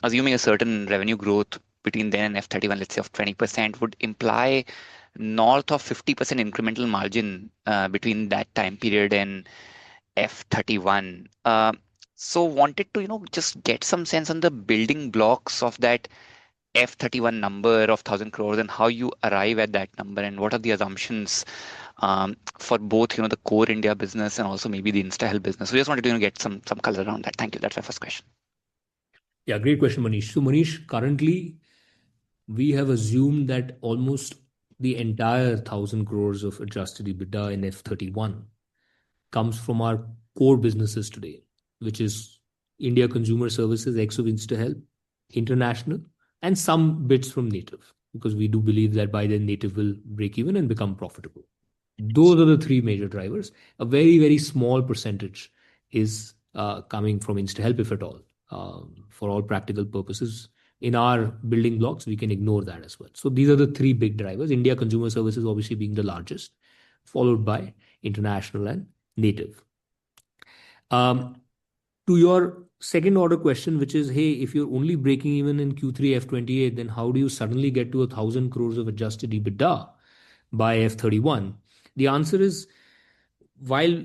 assuming a certain revenue growth between then and F31, let's say of 20%, would imply north of 50% incremental margin between that time period and F31. So wanted to, just get some sense on the building blocks of that F31 number of 1,000 crores and how you arrive at that number and what are the assumptions for both, the core India business and also maybe the InstaHelp business. So just wanted to get some color around that. Thank you. That's my first question. Yeah, great question, Manish. So Manish, currently, we have assumed that almost the entire 1,000 crores of adjusted EBITDA in F31 comes from our core businesses today, which is India Consumer Services, ex of InstaHelp, International, and some bits from Native, because we do believe that by then Native will break even and become profitable. Those are the three major drivers. A very, very small percentage is coming from InstaHelp, if at all. For all practical purposes, in our building blocks, we can ignore that as well. So these are the three big drivers. India Consumer Services obviously being the largest, followed by International and Native. To your second order question, which is, hey, if you're only breaking even in Q3 F28, then how do you suddenly get to 1,000 crores of adjusted EBITDA by F31? The answer is, while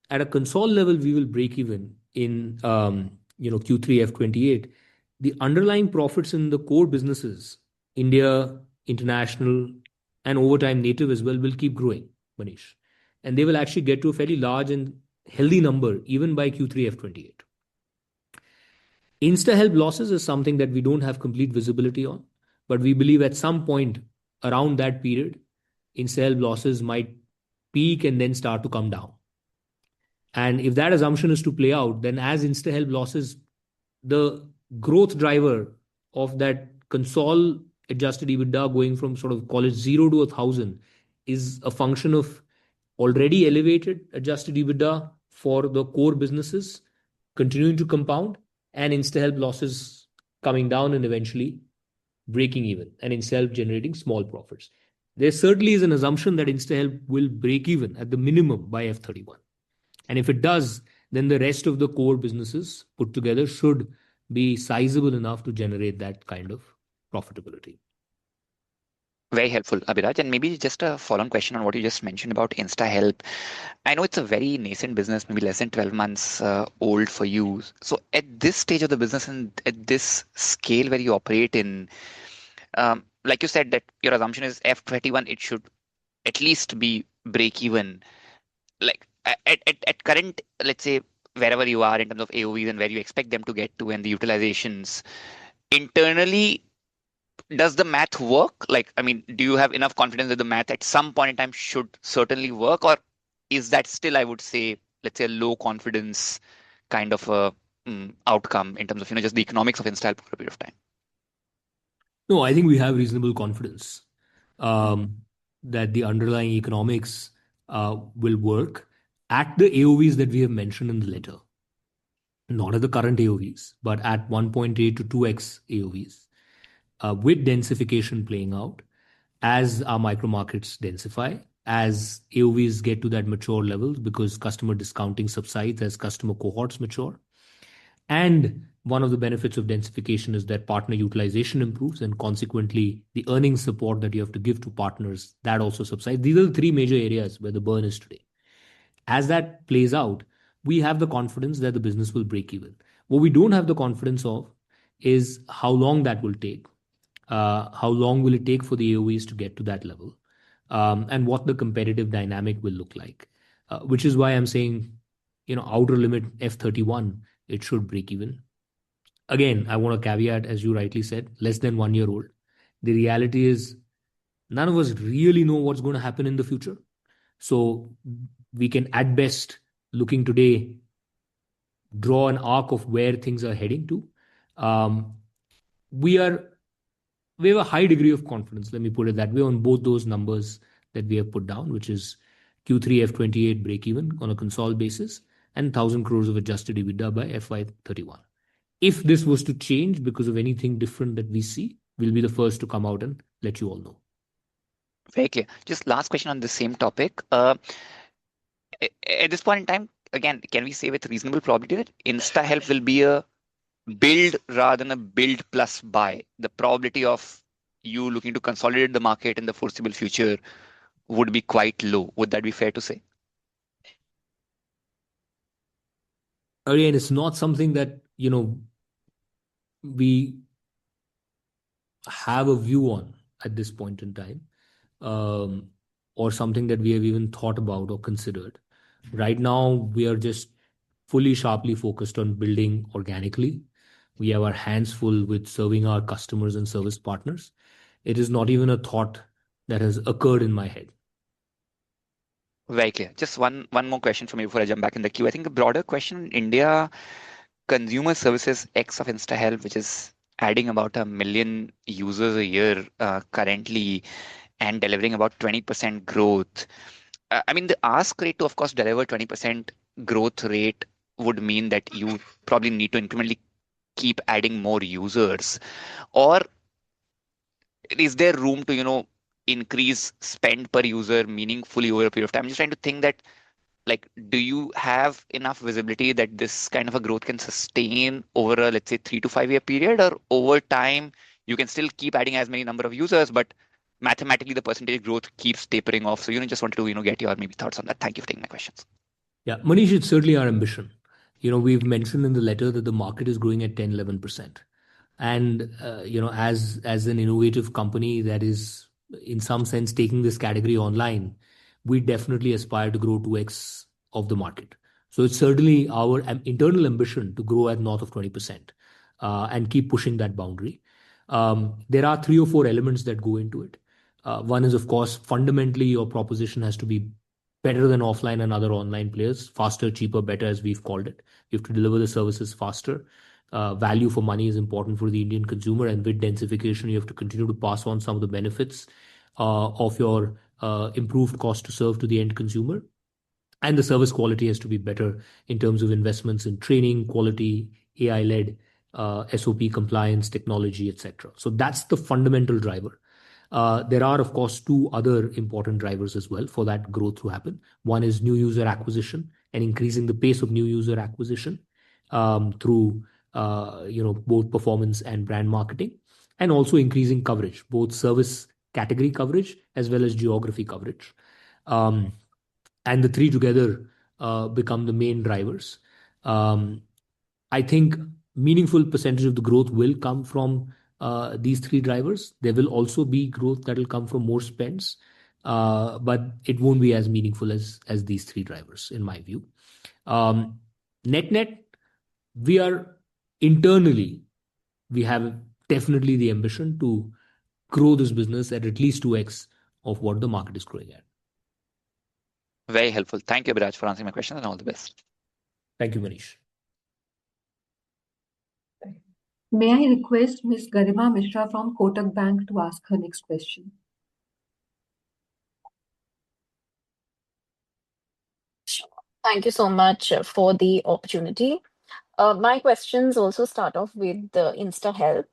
at a console level, we will break even in Q3 F28, the underlying profits in the core businesses, India, International, and over time Native as well, will keep growing, Manish. And they will actually get to a fairly large and healthy number even by Q3 F28. InstaHelp losses is something that we don't have complete visibility on, but we believe at some point around that period, InstaHelp losses might peak and then start to come down. And if that assumption is to play out, then as InstaHelp losses, the growth driver of that console adjusted EBITDA going from sort of call it 0 to 1,000 is a function of already elevated adjusted EBITDA for the core businesses continuing to compound and InstaHelp losses coming down and eventually breaking even and InstaHelp generating small profits. There certainly is an assumption that InstaHelp will break even at the minimum by F31. And if it does, then the rest of the core businesses put together should be sizable enough to generate that kind of profitability. Very helpful, Abhiraj. And maybe just a follow-on question on what you just mentioned about InstaHelp. I know it's a very nascent business, maybe less than 12 months old for you. So at this stage of the business and at this scale where you operate in, like you said, that your assumption is F21, it should at least be break even. Like at current, let's say, wherever you are in terms of AOVs and where you expect them to get to and the utilizations, internally, does the math work? Like, I mean, do you have enough confidence that the math at some point in time should certainly work? Or is that still, I would say, let's say, a low confidence kind of a outcome in terms of, just the economics of InstaHelp for a period of time? No, I think we have reasonable confidence that the underlying economics will work at the AOVs that we have mentioned in the letter. Not at the current AOVs, but at 1.8 to 2x AOVs. With densification playing out, as our micro markets densify, as AOVs get to that mature level because customer discounting subsides as customer cohorts mature. And one of the benefits of densification is that partner utilization improves and consequently the earnings support that you have to give to partners, that also subsides. These are the three major areas where the burn is today. As that plays out, we have the confidence that the business will break even. What we don't have the confidence of is how long that will take. How long will it take for the AOVs to get to that level? And what the competitive dynamic will look like. Which is why I'm saying, outer limit F31, it should break even. Again, I want to caveat, as you rightly said, less than 1 year old. The reality is none of us really know what's going to happen in the future. So we can at best, looking today, draw an arc of where things are heading to. We have a high degree of confidence, let me put it that way, on both those numbers that we have put down, which is Q3 F28 break even on a console basis and 1,000 crores of adjusted EBITDA by FY31. If this was to change because of anything different that we see, we'll be the first to come out and let you all know. Very clear. Just last question on the same topic. At this point in time, again, can we say with reasonable probability that InstaHelp will be a build rather than a build plus buy? The probability of you looking to consolidate the market in the foreseeable future would be quite low. Would that be fair to say? Again, it's not something that, we have a view on at this point in time, or something that we have even thought about or considered. Right now, we are just fully sharply focused on building organically. We have our hands full with serving our customers and service partners. It is not even a thought that has occurred in my head. Very clear. Just one more question from me before I jump back in the queue. I think the broader question in India, consumer services X of InstaHelp, which is adding about 1 million users a year currently and delivering about 20% growth. I mean, the ask rate to, of course, deliver 20% growth rate would mean that you probably need to incrementally keep adding more users. Or is there room to, increase spend per user meaningfully over a period of time? I'm just trying to think that, like, do you have enough visibility that this kind of a growth can sustain over a, let's say, 3 to 5 year period, or over time you can still keep adding as many number of users, but mathematically the percentage growth keeps tapering off? So, just wanted to, get your maybe thoughts on that. Thank you for taking my questions. Yeah, Manish, it's certainly our ambition. We've mentioned in the letter that the market is growing at 10, 11%. And, as an innovative company that is in some sense taking this category online, we definitely aspire to grow 2x of the market. So it's certainly our internal ambition to grow at north of 20% and keep pushing that boundary. There are 3 or 4 elements that go into it. One is, of course, fundamentally your proposition has to be better than offline and other online players, faster, cheaper, better, as we've called it. You have to deliver the services faster. Value for money is important for the Indian consumer, and with densification, you have to continue to pass on some of the benefits of your improved cost to serve to the end consumer. And the service quality has to be better in terms of investments in training, quality, AI-led, SOP compliance, technology, etc. So that's the fundamental driver. There are, of course, 2 other important drivers as well for that growth to happen. One is new user acquisition and increasing the pace of new user acquisition through both performance and brand marketing, and also increasing coverage, both service category coverage as well as geography coverage. And the 3 together become the main drivers. I think meaningful percentage of the growth will come from these 3 drivers. There will also be growth that will come from more spends, but it won't be as meaningful as these 3 drivers, in my view. Net, we are internally, we have definitely the ambition to grow this business at least 2x of what the market is growing at. Very helpful. Thank you, Abhiraj, for answering my questions, and all the best. Thank you, Manish. May I request Ms. Garima Mishra from Kotak Bank to ask her next question? Thank you so much for the opportunity. My questions also start off with the InstaHelp.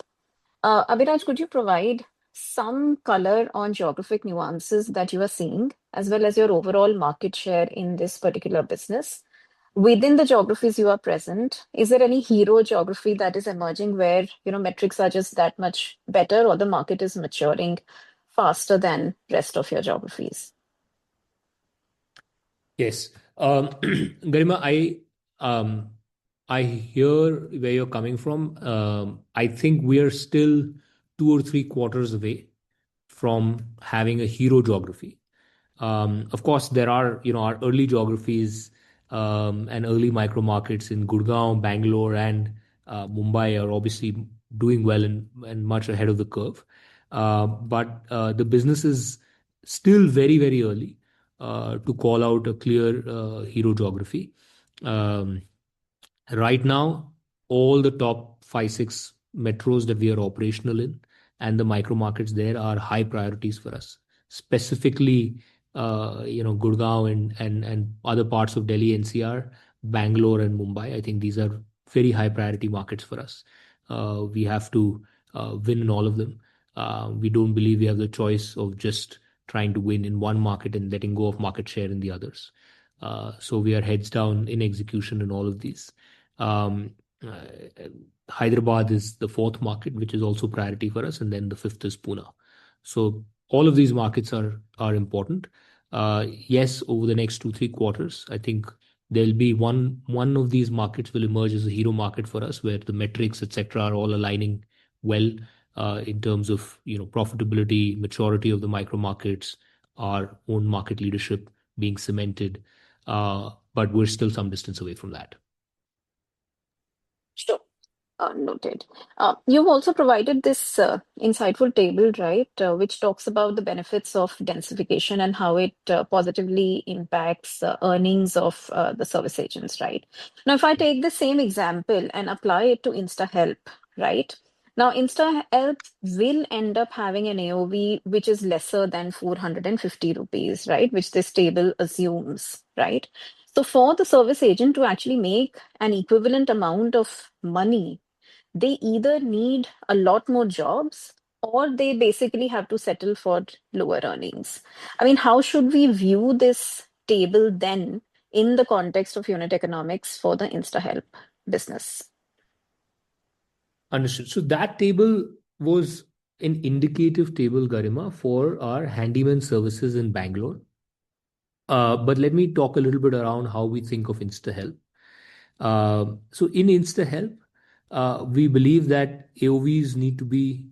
Abhiraj, could you provide some color on geographic nuances that you are seeing, as well as your overall market share in this particular business? Within the geographies you are present, is there any hero geography that is emerging where metrics are just that much better, or the market is maturing faster than rest of your geographies? Yes. Garima, I hear where you're coming from. I think we are still 2 or 3 quarters away from having a hero geography. Of course, there are our early geographies and early micro markets in Gurgaon, Bangalore, and Mumbai are obviously doing well and much ahead of the curve. But the business is still very, very early to call out a clear hero geography. Right now, all the top 5-6 metros that we are operational in and the micro markets there are high priorities for us. Specifically, Gurgaon and other parts of Delhi NCR, Bangalore and Mumbai. I think these are very high priority markets for us. We have to win in all of them. We don't believe we have the choice of just trying to win in one market and letting go of market share in the others. So we are heads down in execution in all of these. Hyderabad is the 4th market, which is also priority for us, and then the 5th is Pune. So all of these markets are important. Yes, over the next 2-3 quarters, I think there'll be one of these markets will emerge as a hero market for us, where the metrics, etc., are all aligning well in terms of profitability, maturity of the micro markets, our own market leadership being cemented. But we're still some distance away from that. Sure. Noted. You've also provided this insightful table, right, which talks about the benefits of densification and how it positively impacts earnings of the service agents, right? Now, if I take the same example and apply it to InstaHelp, right? Now, InstaHelp will end up having an AOV which is lesser than 450 rupees, right? Which this table assumes, right? So for the service agent to actually make an equivalent amount of money, they either need a lot more jobs or they basically have to settle for lower earnings. I mean, how should we view this table then in the context of unit economics for the InstaHelp business? Understood. So that table was an indicative table, Garima, for our handyman services in Bangalore. But let me talk a little bit around how we think of InstaHelp. So in InstaHelp, we believe that AOVs need to be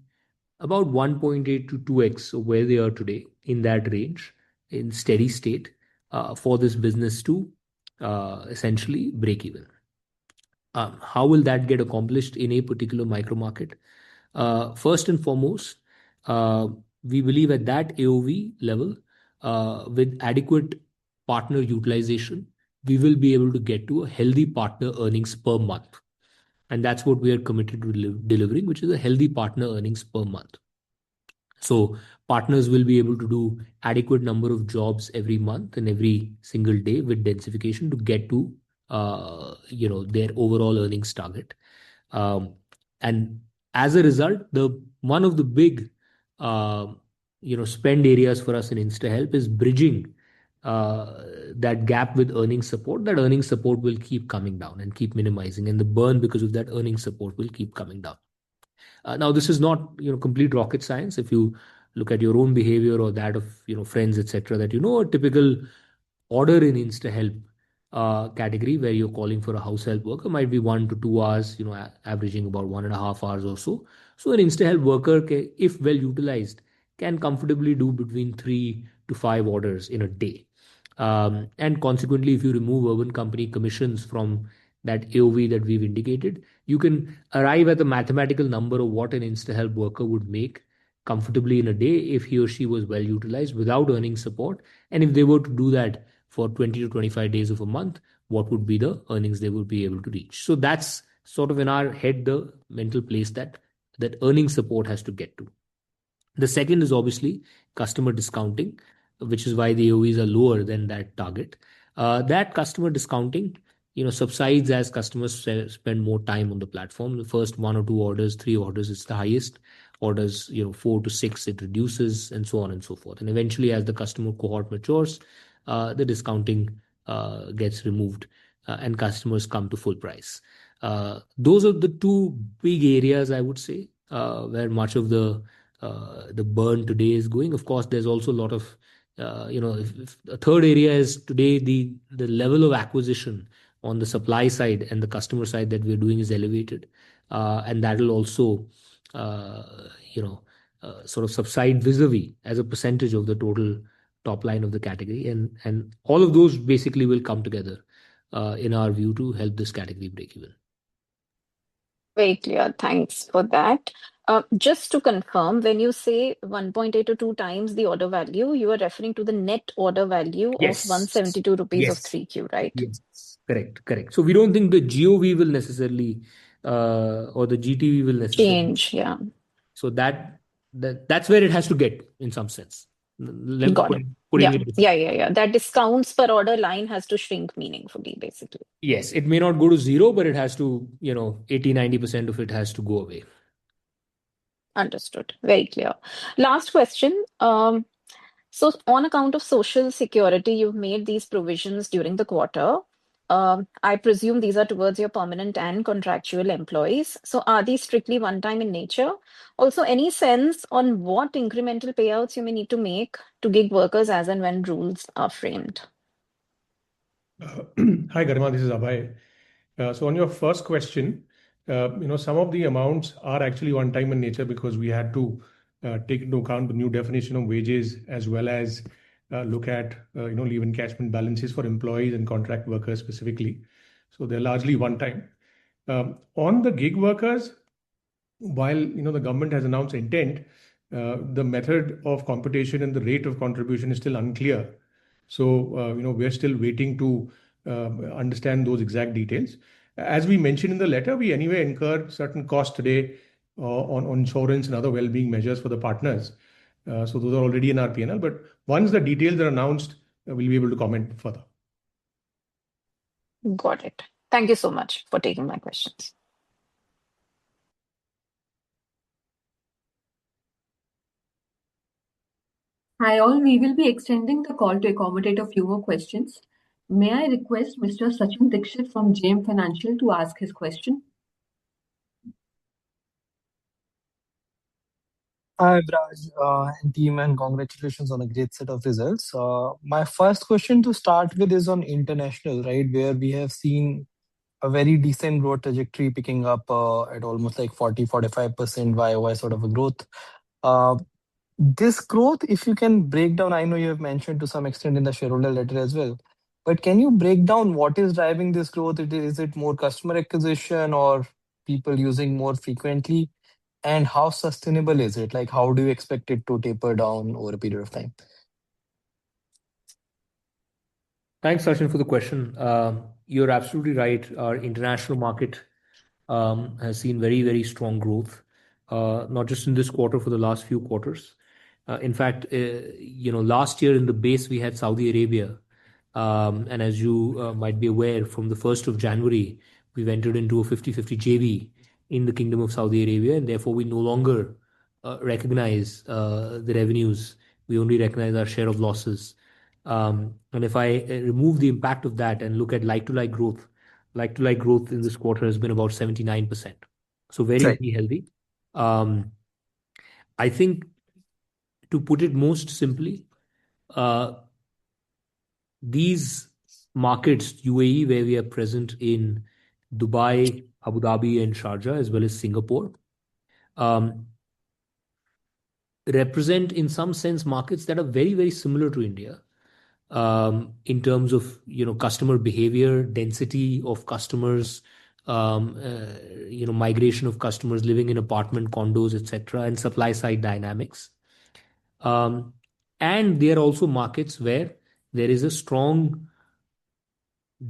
about 1.8 to 2x of where they are today, in that range, in steady state, for this business to essentially break even. How will that get accomplished in a particular micro market? First and foremost, we believe at that AOV level, with adequate partner utilization, we will be able to get to a healthy partner earnings per month. And that's what we are committed to delivering, which is a healthy partner earnings per month. So partners will be able to do adequate number of jobs every month and every single day with densification to get to their overall earnings target. And as a result, one of the big spend areas for us in InstaHelp is bridging that gap with earnings support. That earnings support will keep coming down and keep minimizing, and the burn because of that earnings support will keep coming down. Now, this is not complete rocket science. If you look at your own behavior or that of friends, etc., that a typical order in InstaHelp category where you're calling for a house help worker might be 1 to 2 hours, averaging about 1.5 hours or so. So an InstaHelp worker, if well utilized, can comfortably do between 3 to 5 orders in a day. And consequently, if you remove urban company commissions from that AOV that we've indicated, you can arrive at the mathematical number of what an InstaHelp worker would make comfortably in a day if he or she was well utilized without earning support. And if they were to do that for 20 to 25 days of a month, what would be the earnings they would be able to reach? So that's sort of in our head the mental place that earning support has to get to. The second is obviously customer discounting, which is why the AOVs are lower than that target. That customer discounting subsides as customers spend more time on the platform. The first 1 or 2 orders, 3 orders, it's the highest. Orders 4 to 6, it reduces, and so on and so forth. And eventually, as the customer cohort matures, the discounting gets removed and customers come to full price. Those are the two big areas, I would say, where much of the burn today is going. Of course, there's also a lot of if a third area is today the level of acquisition on the supply side and the customer side that we're doing is elevated, and that will also sort of subside vis-a-vis as a percentage of the total top line of the category, and all of those basically will come together in our view to help this category break even. Very clear. Thanks for that. Just to confirm, when you say 1.8 to 2 times the order value, you are referring to the net order value Yes. of 172 rupees of Yes. 3Q, right? Yes, correct. So we don't think the GOV will necessarily or the GTV will necessarily Change, yeah. So that's where it has to get in some sense. Got it. Yeah. That discounts per order line has to shrink meaningfully, basically. Yes, it may not go to 0, but it has to, 80-90% of it has to go away. Understood. Very clear. Last question. So on account of social security, you've made these provisions during the quarter. I presume these are towards your permanent and contractual employees. So are these strictly one-time in nature? Also, any sense on what incremental payouts you may need to make to gig workers as and when rules are framed? Hi, Garima, this is Abhay. So on your first question, some of the amounts are actually one-time in nature because we had to take into account the new definition of wages as well as look at leave encashment balances for employees and contract workers specifically. So they're largely one-time. On the gig workers, while the government has announced intent, the method of computation and the rate of contribution is still unclear. So we're still waiting to understand those exact details. As we mentioned in the letter, we anyway incur certain costs today on insurance and other well-being measures for the partners. So those are already in our P&L. But once the details are announced, we'll be able to comment further. Got it. Thank you so much for taking my questions. Hi all, we will be extending the call to accommodate a few more questions. May I request Mr. Sachin Dixit from JM Financial to ask his question? Hi, Braj and team, and congratulations on a great set of results. My first question to start with is on international, right, where we have seen a very decent growth trajectory picking up at almost like 40-45% YOY sort of a growth. This growth, if you can break down, I know you have mentioned to some extent in the shareholder letter as well, But can you break down what is driving this growth? Is it more customer acquisition or people using more frequently? And how sustainable is it? Like, how do you expect it to taper down over a period of time? Thanks, Sachin, for the question. You're absolutely right. Our international market has seen very, very strong growth, not just in this quarter, for the last few quarters. In fact, last year in the base, we had Saudi Arabia. And as you might be aware, from the 1st of January, we've entered into a 50-50 JV in the Kingdom of Saudi Arabia, and therefore we no longer recognize the revenues. We only recognize our share of losses. And if I remove the impact of that and look at like to like growth in this quarter has been about 79%. So very, Right. very healthy. I think, to put it most simply, these markets, UAE, where we are present in Dubai, Abu Dhabi, and Sharjah, as well as Singapore, represent in some sense markets that are very, very similar to India, in terms of customer behavior, density of customers, migration of customers living in apartment condos, etc., and supply side dynamics. And they are also markets where there is a strong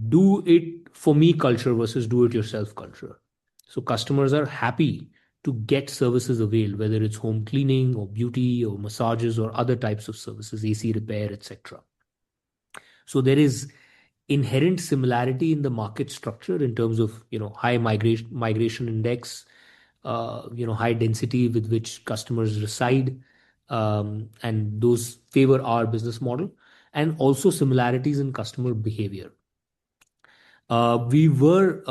do it for me culture versus do it yourself culture. So customers are happy to get services availed, whether it's home cleaning or beauty or massages or other types of services, AC repair, etc. So there is inherent similarity in the market structure in terms of high migration index, high density with which customers reside, and those favor our business model, and also similarities in customer behavior. We were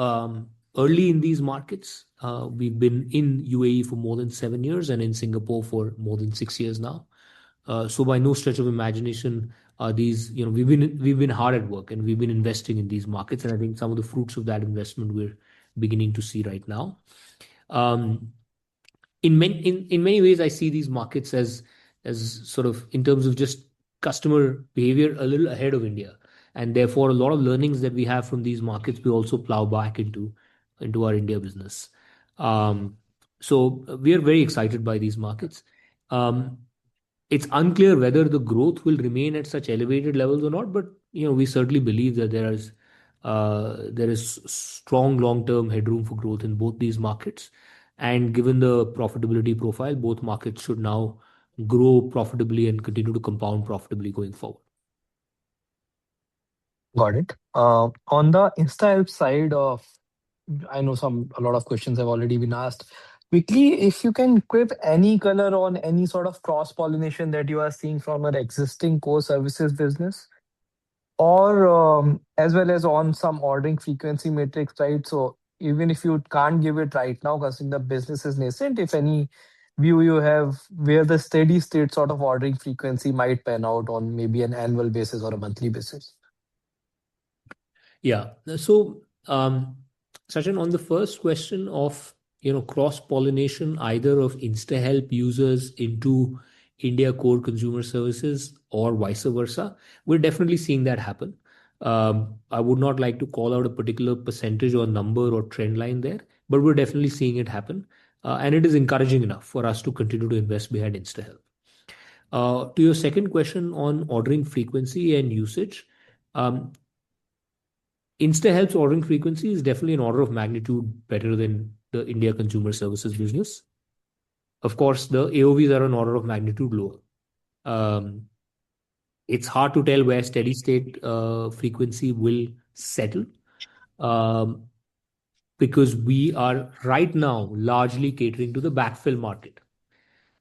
early in these markets. We've been in UAE for more than 7 years and in Singapore for more than 6 years now. So by no stretch of imagination, we've been hard at work and we've been investing in these markets, and I think some of the fruits of that investment we're beginning to see right now. In many ways, I see these markets as sort of, in terms of just customer behavior, a little ahead of India, and therefore a lot of learnings that we have from these markets we also plow back into our India business. So we are very excited by these markets. It's unclear whether the growth will remain at such elevated levels or not, but we certainly believe that there is strong long-term headroom for growth in both these markets. And given the profitability profile, both markets should now grow profitably and continue to compound profitably going forward. Got it. On the InstaHelp side of, I know a lot of questions have already been asked. Quickly, if you can quip any color on any sort of cross-pollination that you are seeing from an existing core services business, or as well as on some ordering frequency metrics, right? So even if you can't give it right now, because the business is nascent, if any view you have where the steady state sort of ordering frequency might pan out on maybe an annual basis or a monthly basis. Yeah. So, Sachin, on the first question of cross-pollination, either of InstaHelp users into India core consumer services or vice versa, we're definitely seeing that happen. I would not like to call out a particular percentage or number or trend line there, but we're definitely seeing it happen. And it is encouraging enough for us to continue to invest behind InstaHelp. To your second question on ordering frequency and usage, InstaHelp's ordering frequency is definitely an order of magnitude better than the India consumer services business. Of course, the AOVs are an order of magnitude lower. It's hard to tell where steady state frequency will settle, because we are right now largely catering to the backfill market,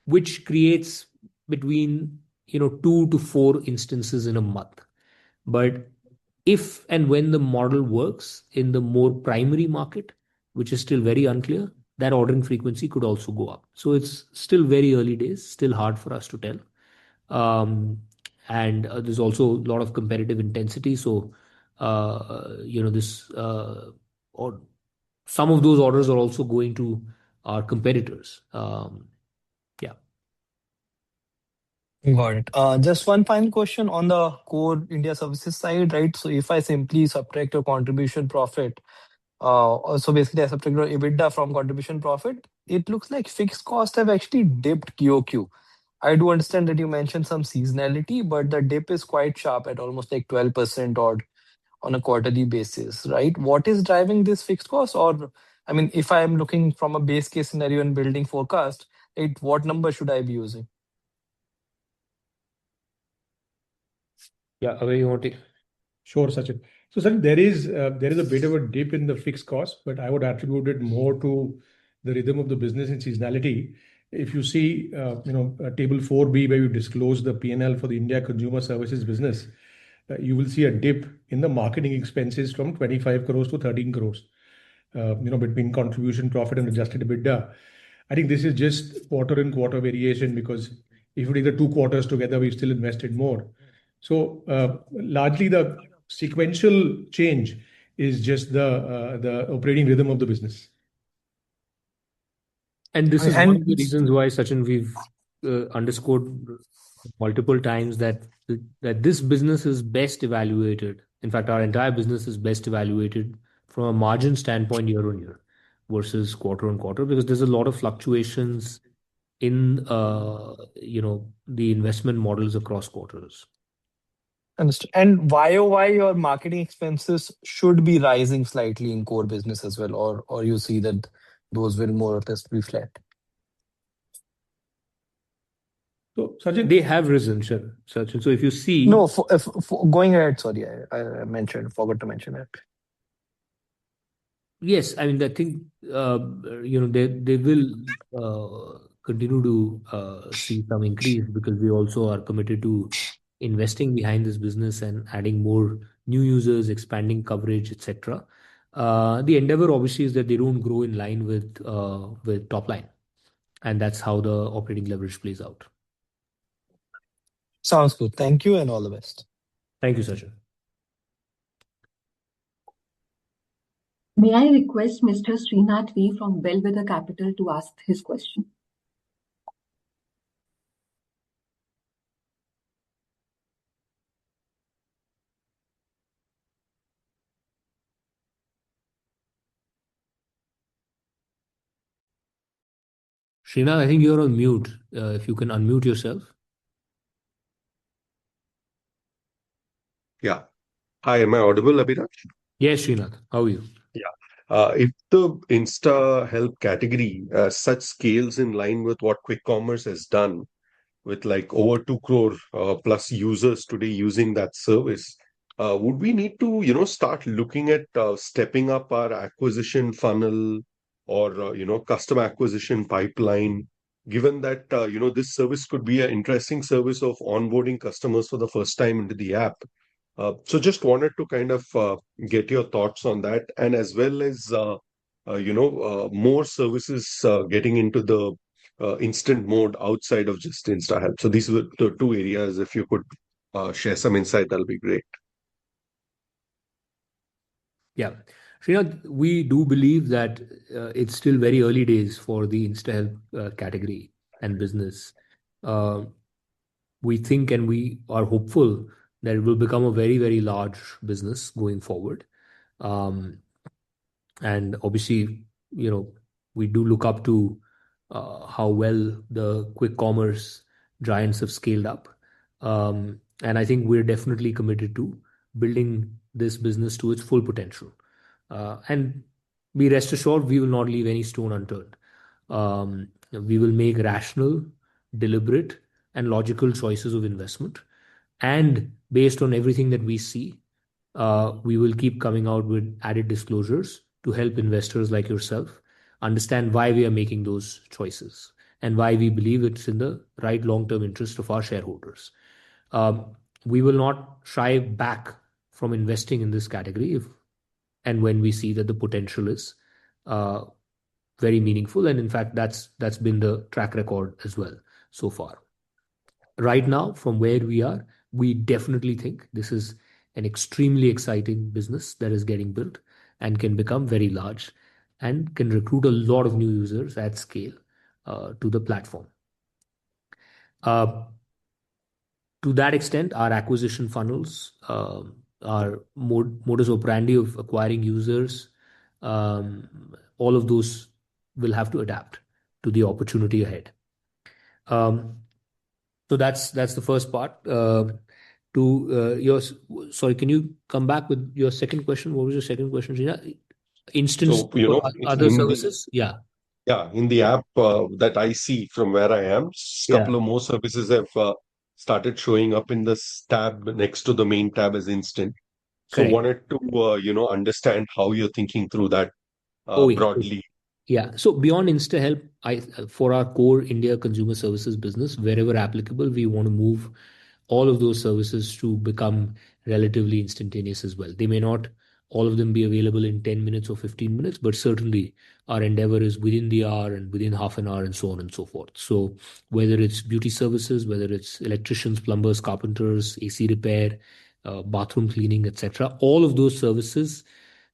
which creates between 2 to 4 instances in a month. But if and when the model works in the more primary market, which is still very unclear, that ordering frequency could also go up. So it's still very early days, still hard for us to tell. And there's also a lot of competitive intensity. So, or some of those orders are also going to our competitors. Yeah. Got it. Just one final question on the core India services side, right? So if I simply subtract your contribution profit, so basically I subtract your EBITDA from contribution profit, it looks like fixed costs have actually dipped QOQ. I do understand that you mentioned some seasonality, but the dip is quite sharp at almost like 12% odd on a quarterly basis, right? What is driving this fixed cost? Or, I mean, if I am looking from a base case scenario and building forecast, what number should I be using? Yeah, Abhay, you want to take? Sure, Sachin. So, Sachin, there is a bit of a dip in the fixed cost, but I would attribute it more to the rhythm of the business and seasonality. If you see, table 4B, where you disclose the P&L for the India consumer services business, you will see a dip in the marketing expenses from 25 crores to 13 crores. Between contribution profit and adjusted EBITDA. I think this is just quarter-on-quarter variation because if you take the 2 quarters together, we've still invested more. So largely the sequential change is just the operating rhythm of the business. And this is one And of the reasons why, Sachin, we've underscored multiple times that this business is best evaluated. In fact, our entire business is best evaluated from a margin standpoint year on year versus quarter on quarter, because there's a lot of fluctuations in the investment models across quarters. understood. And YOY, your marketing expenses should be rising slightly in core business as well, or you see that those will more or less be flat. So, Sachin, They have risen, Sachin. So if you see, No, going ahead, sorry, forgot to mention that. yes, I mean, I think they will continue to see some increase because we also are committed to investing behind this business and adding more new users, expanding coverage, etc. The endeavor obviously is that they don't grow in line with top line, and that's how the operating leverage plays out. Sounds good. Thank you and all the best. Thank you, Sachin. May I request Mr. Srinath V from Bellwether Capital to ask his question? Srinath, I think you're on mute. If you can unmute yourself. Yeah. Hi, am I audible, Abhiraj? Yes, Srinath. How are you? Yeah. If the Insta Help category such scales in line with what quick commerce has done, with like over 2 crore plus users today using that service, would we need to, start looking at stepping up our acquisition funnel or, customer acquisition pipeline, given that, this service could be an interesting service of onboarding customers for the first time into the app? So just wanted to kind of get your thoughts on that, and as well as more services getting into the instant mode outside of just InstaHelp. So these were the two areas. If you could share some insight, that'll be great. Yeah. Srinath, we do believe that it's still very early days for the InstaHelp category and business. We think and we are hopeful that it will become a very, very large business going forward. And obviously, we do look up to how well the quick commerce giants have scaled up. And I think we're definitely committed to building this business to its full potential. And be rest assured, we will not leave any stone unturned. We will make rational, deliberate, and logical choices of investment. And based on everything that we see, we will keep coming out with added disclosures to help investors like yourself understand why we are making those choices and why we believe it's in the right long-term interest of our shareholders. We will not shy back from investing in this category if and when we see that the potential is very meaningful. And in fact, that's been the track record as well so far. Right now, from where we are, we definitely think this is an extremely exciting business that is getting built and can become very large and can recruit a lot of new users at scale to the platform. To that extent, our acquisition funnels, our modus operandi of acquiring users, all of those will have to adapt to the opportunity ahead. So that's the first part. Sorry, can you come back with your second question? What was your second question, Rina? Instance So, you know, other in services? Yeah. in the app that I see from where I am, Yeah. couple of more services have started showing up in this tab next to the main tab as instant. So Correct. wanted to, understand how you're thinking through that Oh, yeah. broadly. Yeah. So beyond InstaHelp, for our core India consumer services business, wherever applicable, we want to move all of those services to become relatively instantaneous as well. They may not all of them be available in 10 minutes or 15 minutes, but certainly our endeavor is within the hour and within half an hour and so on and so forth. So whether it's beauty services, whether it's electricians, plumbers, carpenters, AC repair, bathroom cleaning, etc., all of those services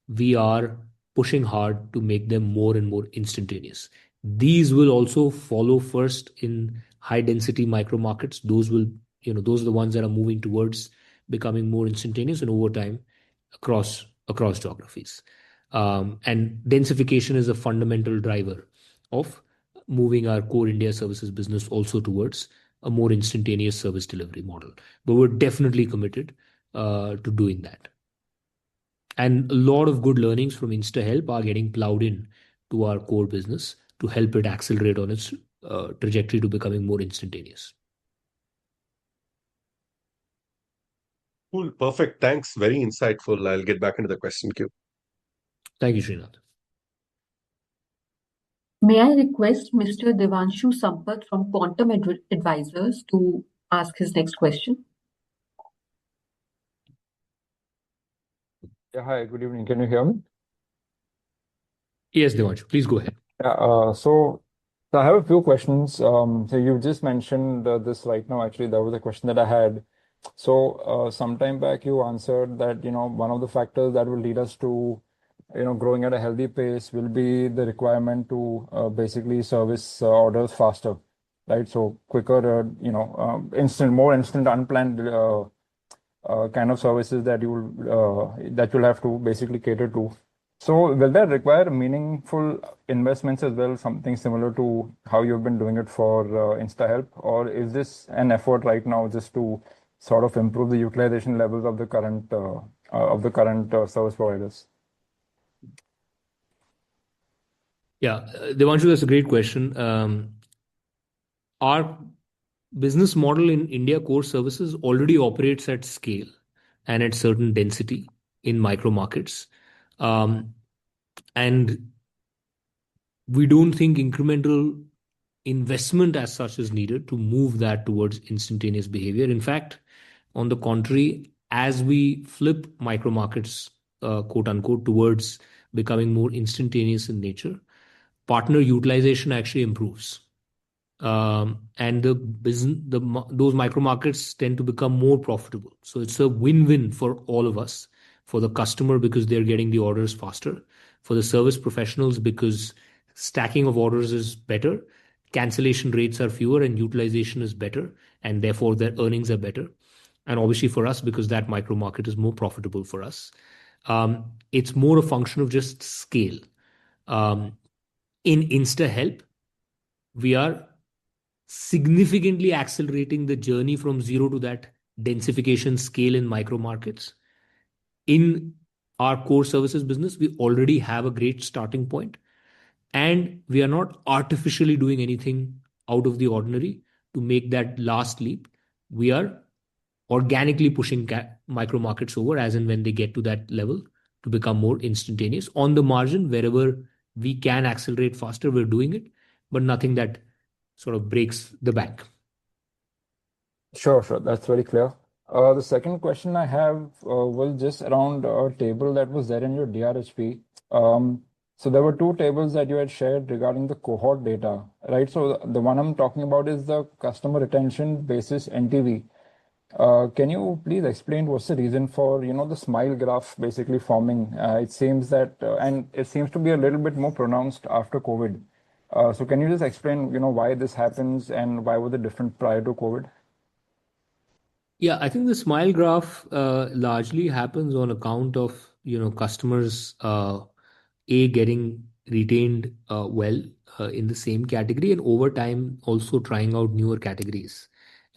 we are pushing hard to make them more and more instantaneous. These will also follow first in high density micro markets. Those are the ones that are moving towards becoming more instantaneous and over time across geographies. And densification is a fundamental driver of moving our core India services business also towards a more instantaneous service delivery model. But we're definitely committed to doing that. And a lot of good learnings from InstaHelp are getting plowed in to our core business to help it accelerate on its trajectory to becoming more instantaneous. Cool, perfect. Thanks. Very insightful. I'll get back into the question queue. Thank you, Srinath. May I request Mr. Devanshu Sampath from Quantum Advisors to ask his next question? Yeah, hi, good evening. Can you hear me? Yes, Devanshu, please go ahead. Yeah, so I have a few questions. So you just mentioned this right now. Actually, that was a question that I had. So sometime back you answered that, one of the factors that will lead us to, growing at a healthy pace will be the requirement to basically service orders faster, right? So quicker, more instant, unplanned kind of services that you'll have to basically cater to. So will that require meaningful investments as well, something similar to how you've been doing it for InstaHelp, or is this an effort right now just to sort of improve the utilization levels of the current service providers? Yeah, Devanshu, that's a great question. Our business model in India core services already operates at scale and at certain density in micro markets. And we don't think incremental investment as such is needed to move that towards instantaneous behavior. In fact, on the contrary, as we flip micro markets, quote unquote, towards becoming more instantaneous in nature, partner utilization actually improves. And those micro markets tend to become more profitable. So it's a win-win for all of us, for the customer because they're getting the orders faster, for the service professionals because stacking of orders is better, cancellation rates are fewer, and utilization is better, and therefore their earnings are better. And obviously for us, because that micro market is more profitable for us. It's more a function of just scale. In InstaHelp, we are significantly accelerating the journey from zero to that densification scale in micro markets. In our core services business, we already have a great starting point, and we are not artificially doing anything out of the ordinary to make that last leap. We are organically pushing micro markets over as and when they get to that level to become more instantaneous. On the margin, wherever we can accelerate faster, we're doing it, but nothing that sort of breaks the bank. Sure. That's very clear. The second question I have was just around a table that was there in your DRHP. So there were two tables that you had shared regarding the cohort data, right? So the one I'm talking about is the customer retention basis NTV. Can you please explain what's the reason for, the smile graph basically forming? It seems that, and it seems to be a little bit more pronounced after COVID. So can you just explain, why this happens and why was it different prior to COVID? Yeah, I think the smile graph largely happens on account of customers getting retained well in the same category, and over time also trying out newer categories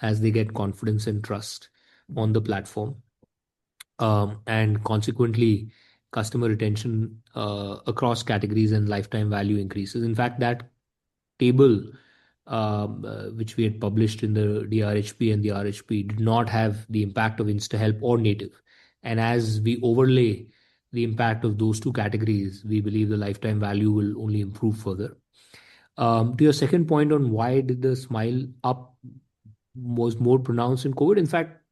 as they get confidence and trust on the platform, and consequently customer retention across categories and lifetime value increases. In fact, that table which we had published in the DRHP and the RHP did not have the impact of InstaHelp or native. And as we overlay the impact of those two categories, we believe the lifetime value will only improve further. To your second point on why did the smile up was more pronounced in COVID, in fact,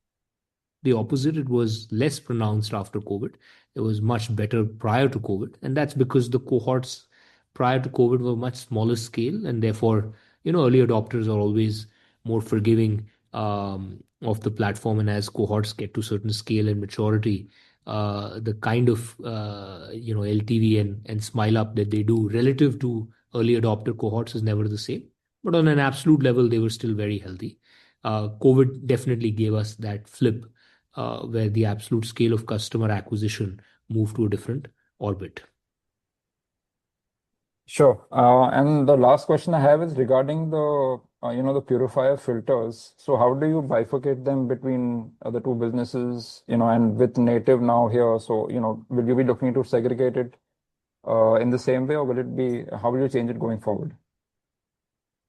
the opposite. It was less pronounced after COVID. It was much better prior to COVID. And that's because the cohorts prior to COVID were much smaller scale. And therefore, early adopters are always more forgiving of the platform. And as cohorts get to certain scale and maturity, the kind of, LTV and smile up that they do relative to early adopter cohorts is never the same. But on an absolute level, they were still very healthy. COVID definitely gave us that flip where the absolute scale of customer acquisition moved to a different orbit. Sure. And the last question I have is regarding the purifier filters. So how do you bifurcate them between the two businesses, and with native now here? So, will you be looking to segregate it in the same way, or how will you change it going forward?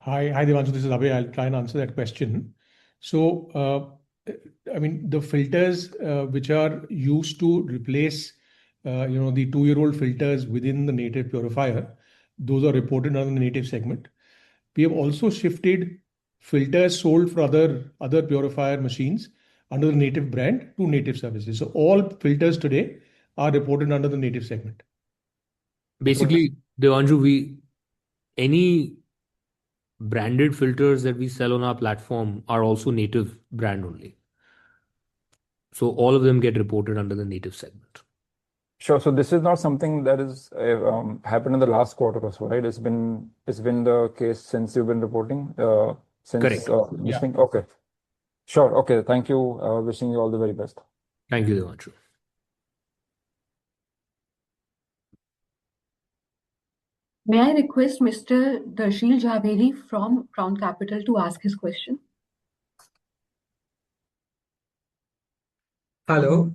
Hi, Devanshu. This is Abhay. I'll try and answer that question. So, the filters which are used to replace, the 2-year-old filters within the native purifier, those are reported under the native segment. We have also shifted filters sold for other purifier machines under the native brand to native services. So all filters today are reported under the native segment. Basically, Devanshu, any branded filters that we sell on our platform are also native brand only. So all of them get reported under the native segment. Sure. So this is not something that is happened in the last quarter or so, right? It's been the case since you've been reporting since Correct. listing. Okay. Sure. Okay. Thank you. Wishing you all the very best. Thank you, Devanshu. May I request Mr. Darshil Javeri from Crown Capital to ask his question? Hello.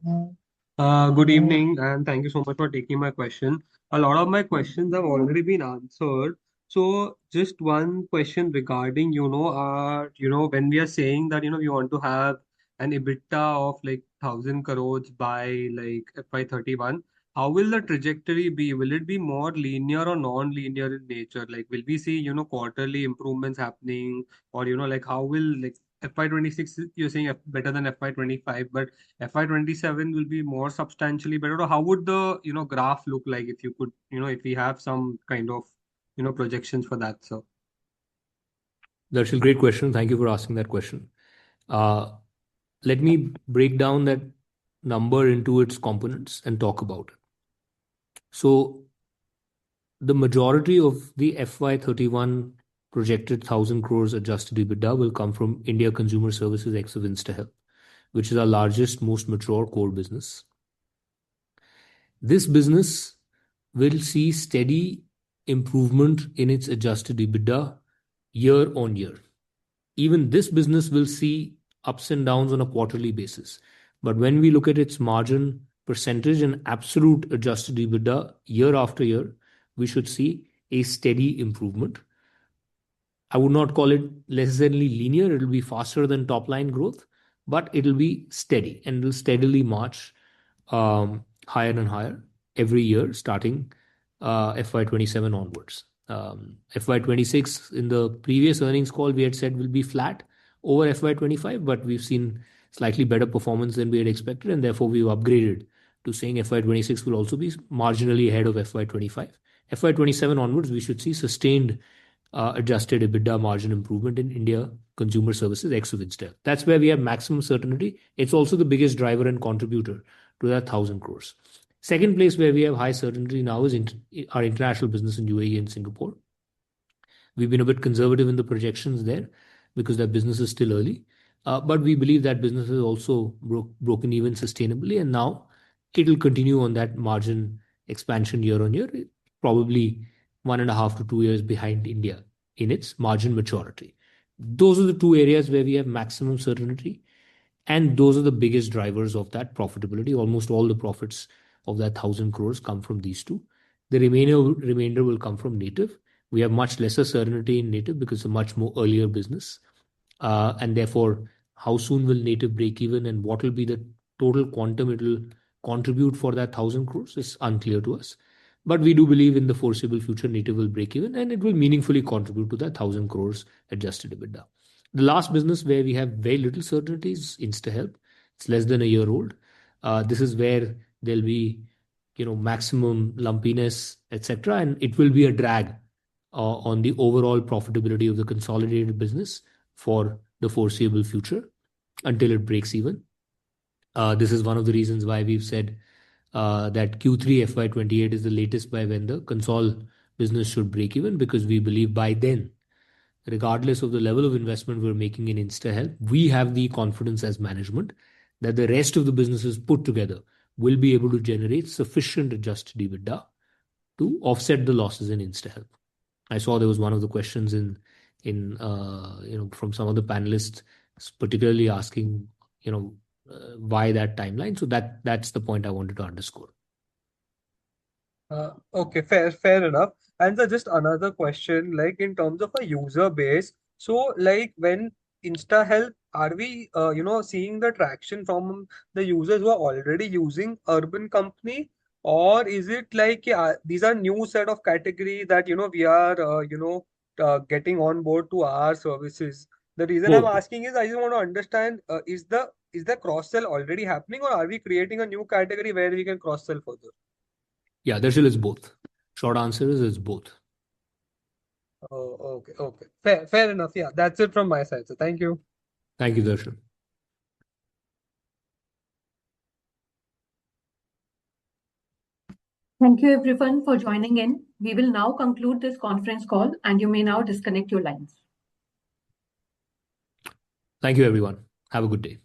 Good evening, and thank you so much for taking my question. A lot of my questions have already been answered. So just one question regarding, when we are saying that, we want to have an EBITDA of like 1,000 crores by like FY31, how will the trajectory be? Will it be more linear or non-linear in nature? Like, will we see, quarterly improvements happening, or, like, how will like FY26, you're saying better than FY25, but FY27 will be more substantially better, or how would the graph look like if you could, if we have some kind of projections for that? So Darshil, great question. Thank you for asking that question. Let me break down that number into its components and talk about it. So the majority of the FY31 projected 1,000 crores adjusted EBITDA will come from India Consumer Services ex of InstaHelp, which is our largest, most mature core business. This business will see steady improvement in its adjusted EBITDA year on year. Even this business will see ups and downs on a quarterly basis. But when we look at its margin percentage and absolute adjusted EBITDA year after year, we should see a steady improvement. I would not call it necessarily linear. It will be faster than top line growth, but it will be steady and will steadily march higher and higher every year, starting FY27 onwards. FY26, in the previous earnings call, we had said will be flat over FY25, but we've seen slightly better performance than we had expected, and therefore we've upgraded to saying FY26 will also be marginally ahead of FY25. FY27 onwards, we should see sustained adjusted EBITDA margin improvement in India Consumer Services ex of InstaHelp. That's where we have maximum certainty. It's also the biggest driver and contributor to that 1,000 crores. Second place where we have high certainty now is our international business in UAE and Singapore. We've been a bit conservative in the projections there because that business is still early. But we believe that business has also broken even sustainably, and now it will continue on that margin expansion year on year, probably 1.5 to 2 years behind India in its margin maturity. Those are the two areas where we have maximum certainty, and those are the biggest drivers of that profitability. Almost all the profits of that 1,000 crores come from these two. The remainder will come from Native. We have much lesser certainty in Native because it's a much more earlier business. And therefore, how soon will Native break even and what will be the total quantum it will contribute for that 1,000 crores is unclear to us. But we do believe in the foreseeable future, Native will break even and it will meaningfully contribute to that 1,000 crores adjusted EBITDA. The last business where we have very little certainty is InstaHelp. It's less than a year old. This is where there'll be, maximum lumpiness, etc., and it will be a drag on the overall profitability of the consolidated business for the foreseeable future until it breaks even. This is one of the reasons why we've said that Q3 FY28 is the latest by when the consol business should break even, because we believe by then, regardless of the level of investment we're making in InstaHelp, we have the confidence as management that the rest of the businesses put together will be able to generate sufficient adjusted EBITDA to offset the losses in InstaHelp. I saw there was one of the questions from some of the panelists, particularly asking, why that timeline. So that's the point I wanted to underscore. Okay, fair enough. And so just another question, like in terms of a user base, so like when InstaHelp, are we seeing the traction from the users who are already using Urban Company, or is it like these are new set of category that we are getting on board to our services? The reason I'm Both. asking is I just want to understand, is the cross sell already happening, or are we creating a new category where we can cross sell further? Yeah, Darshil, it's both. Short answer is it's both. Oh, okay. Fair enough. Yeah, that's it from my side. So thank you. Thank you, Darshil. Thank you everyone for joining in. We will now conclude this conference call and you may now disconnect your lines. Thank you, everyone. Have a good day.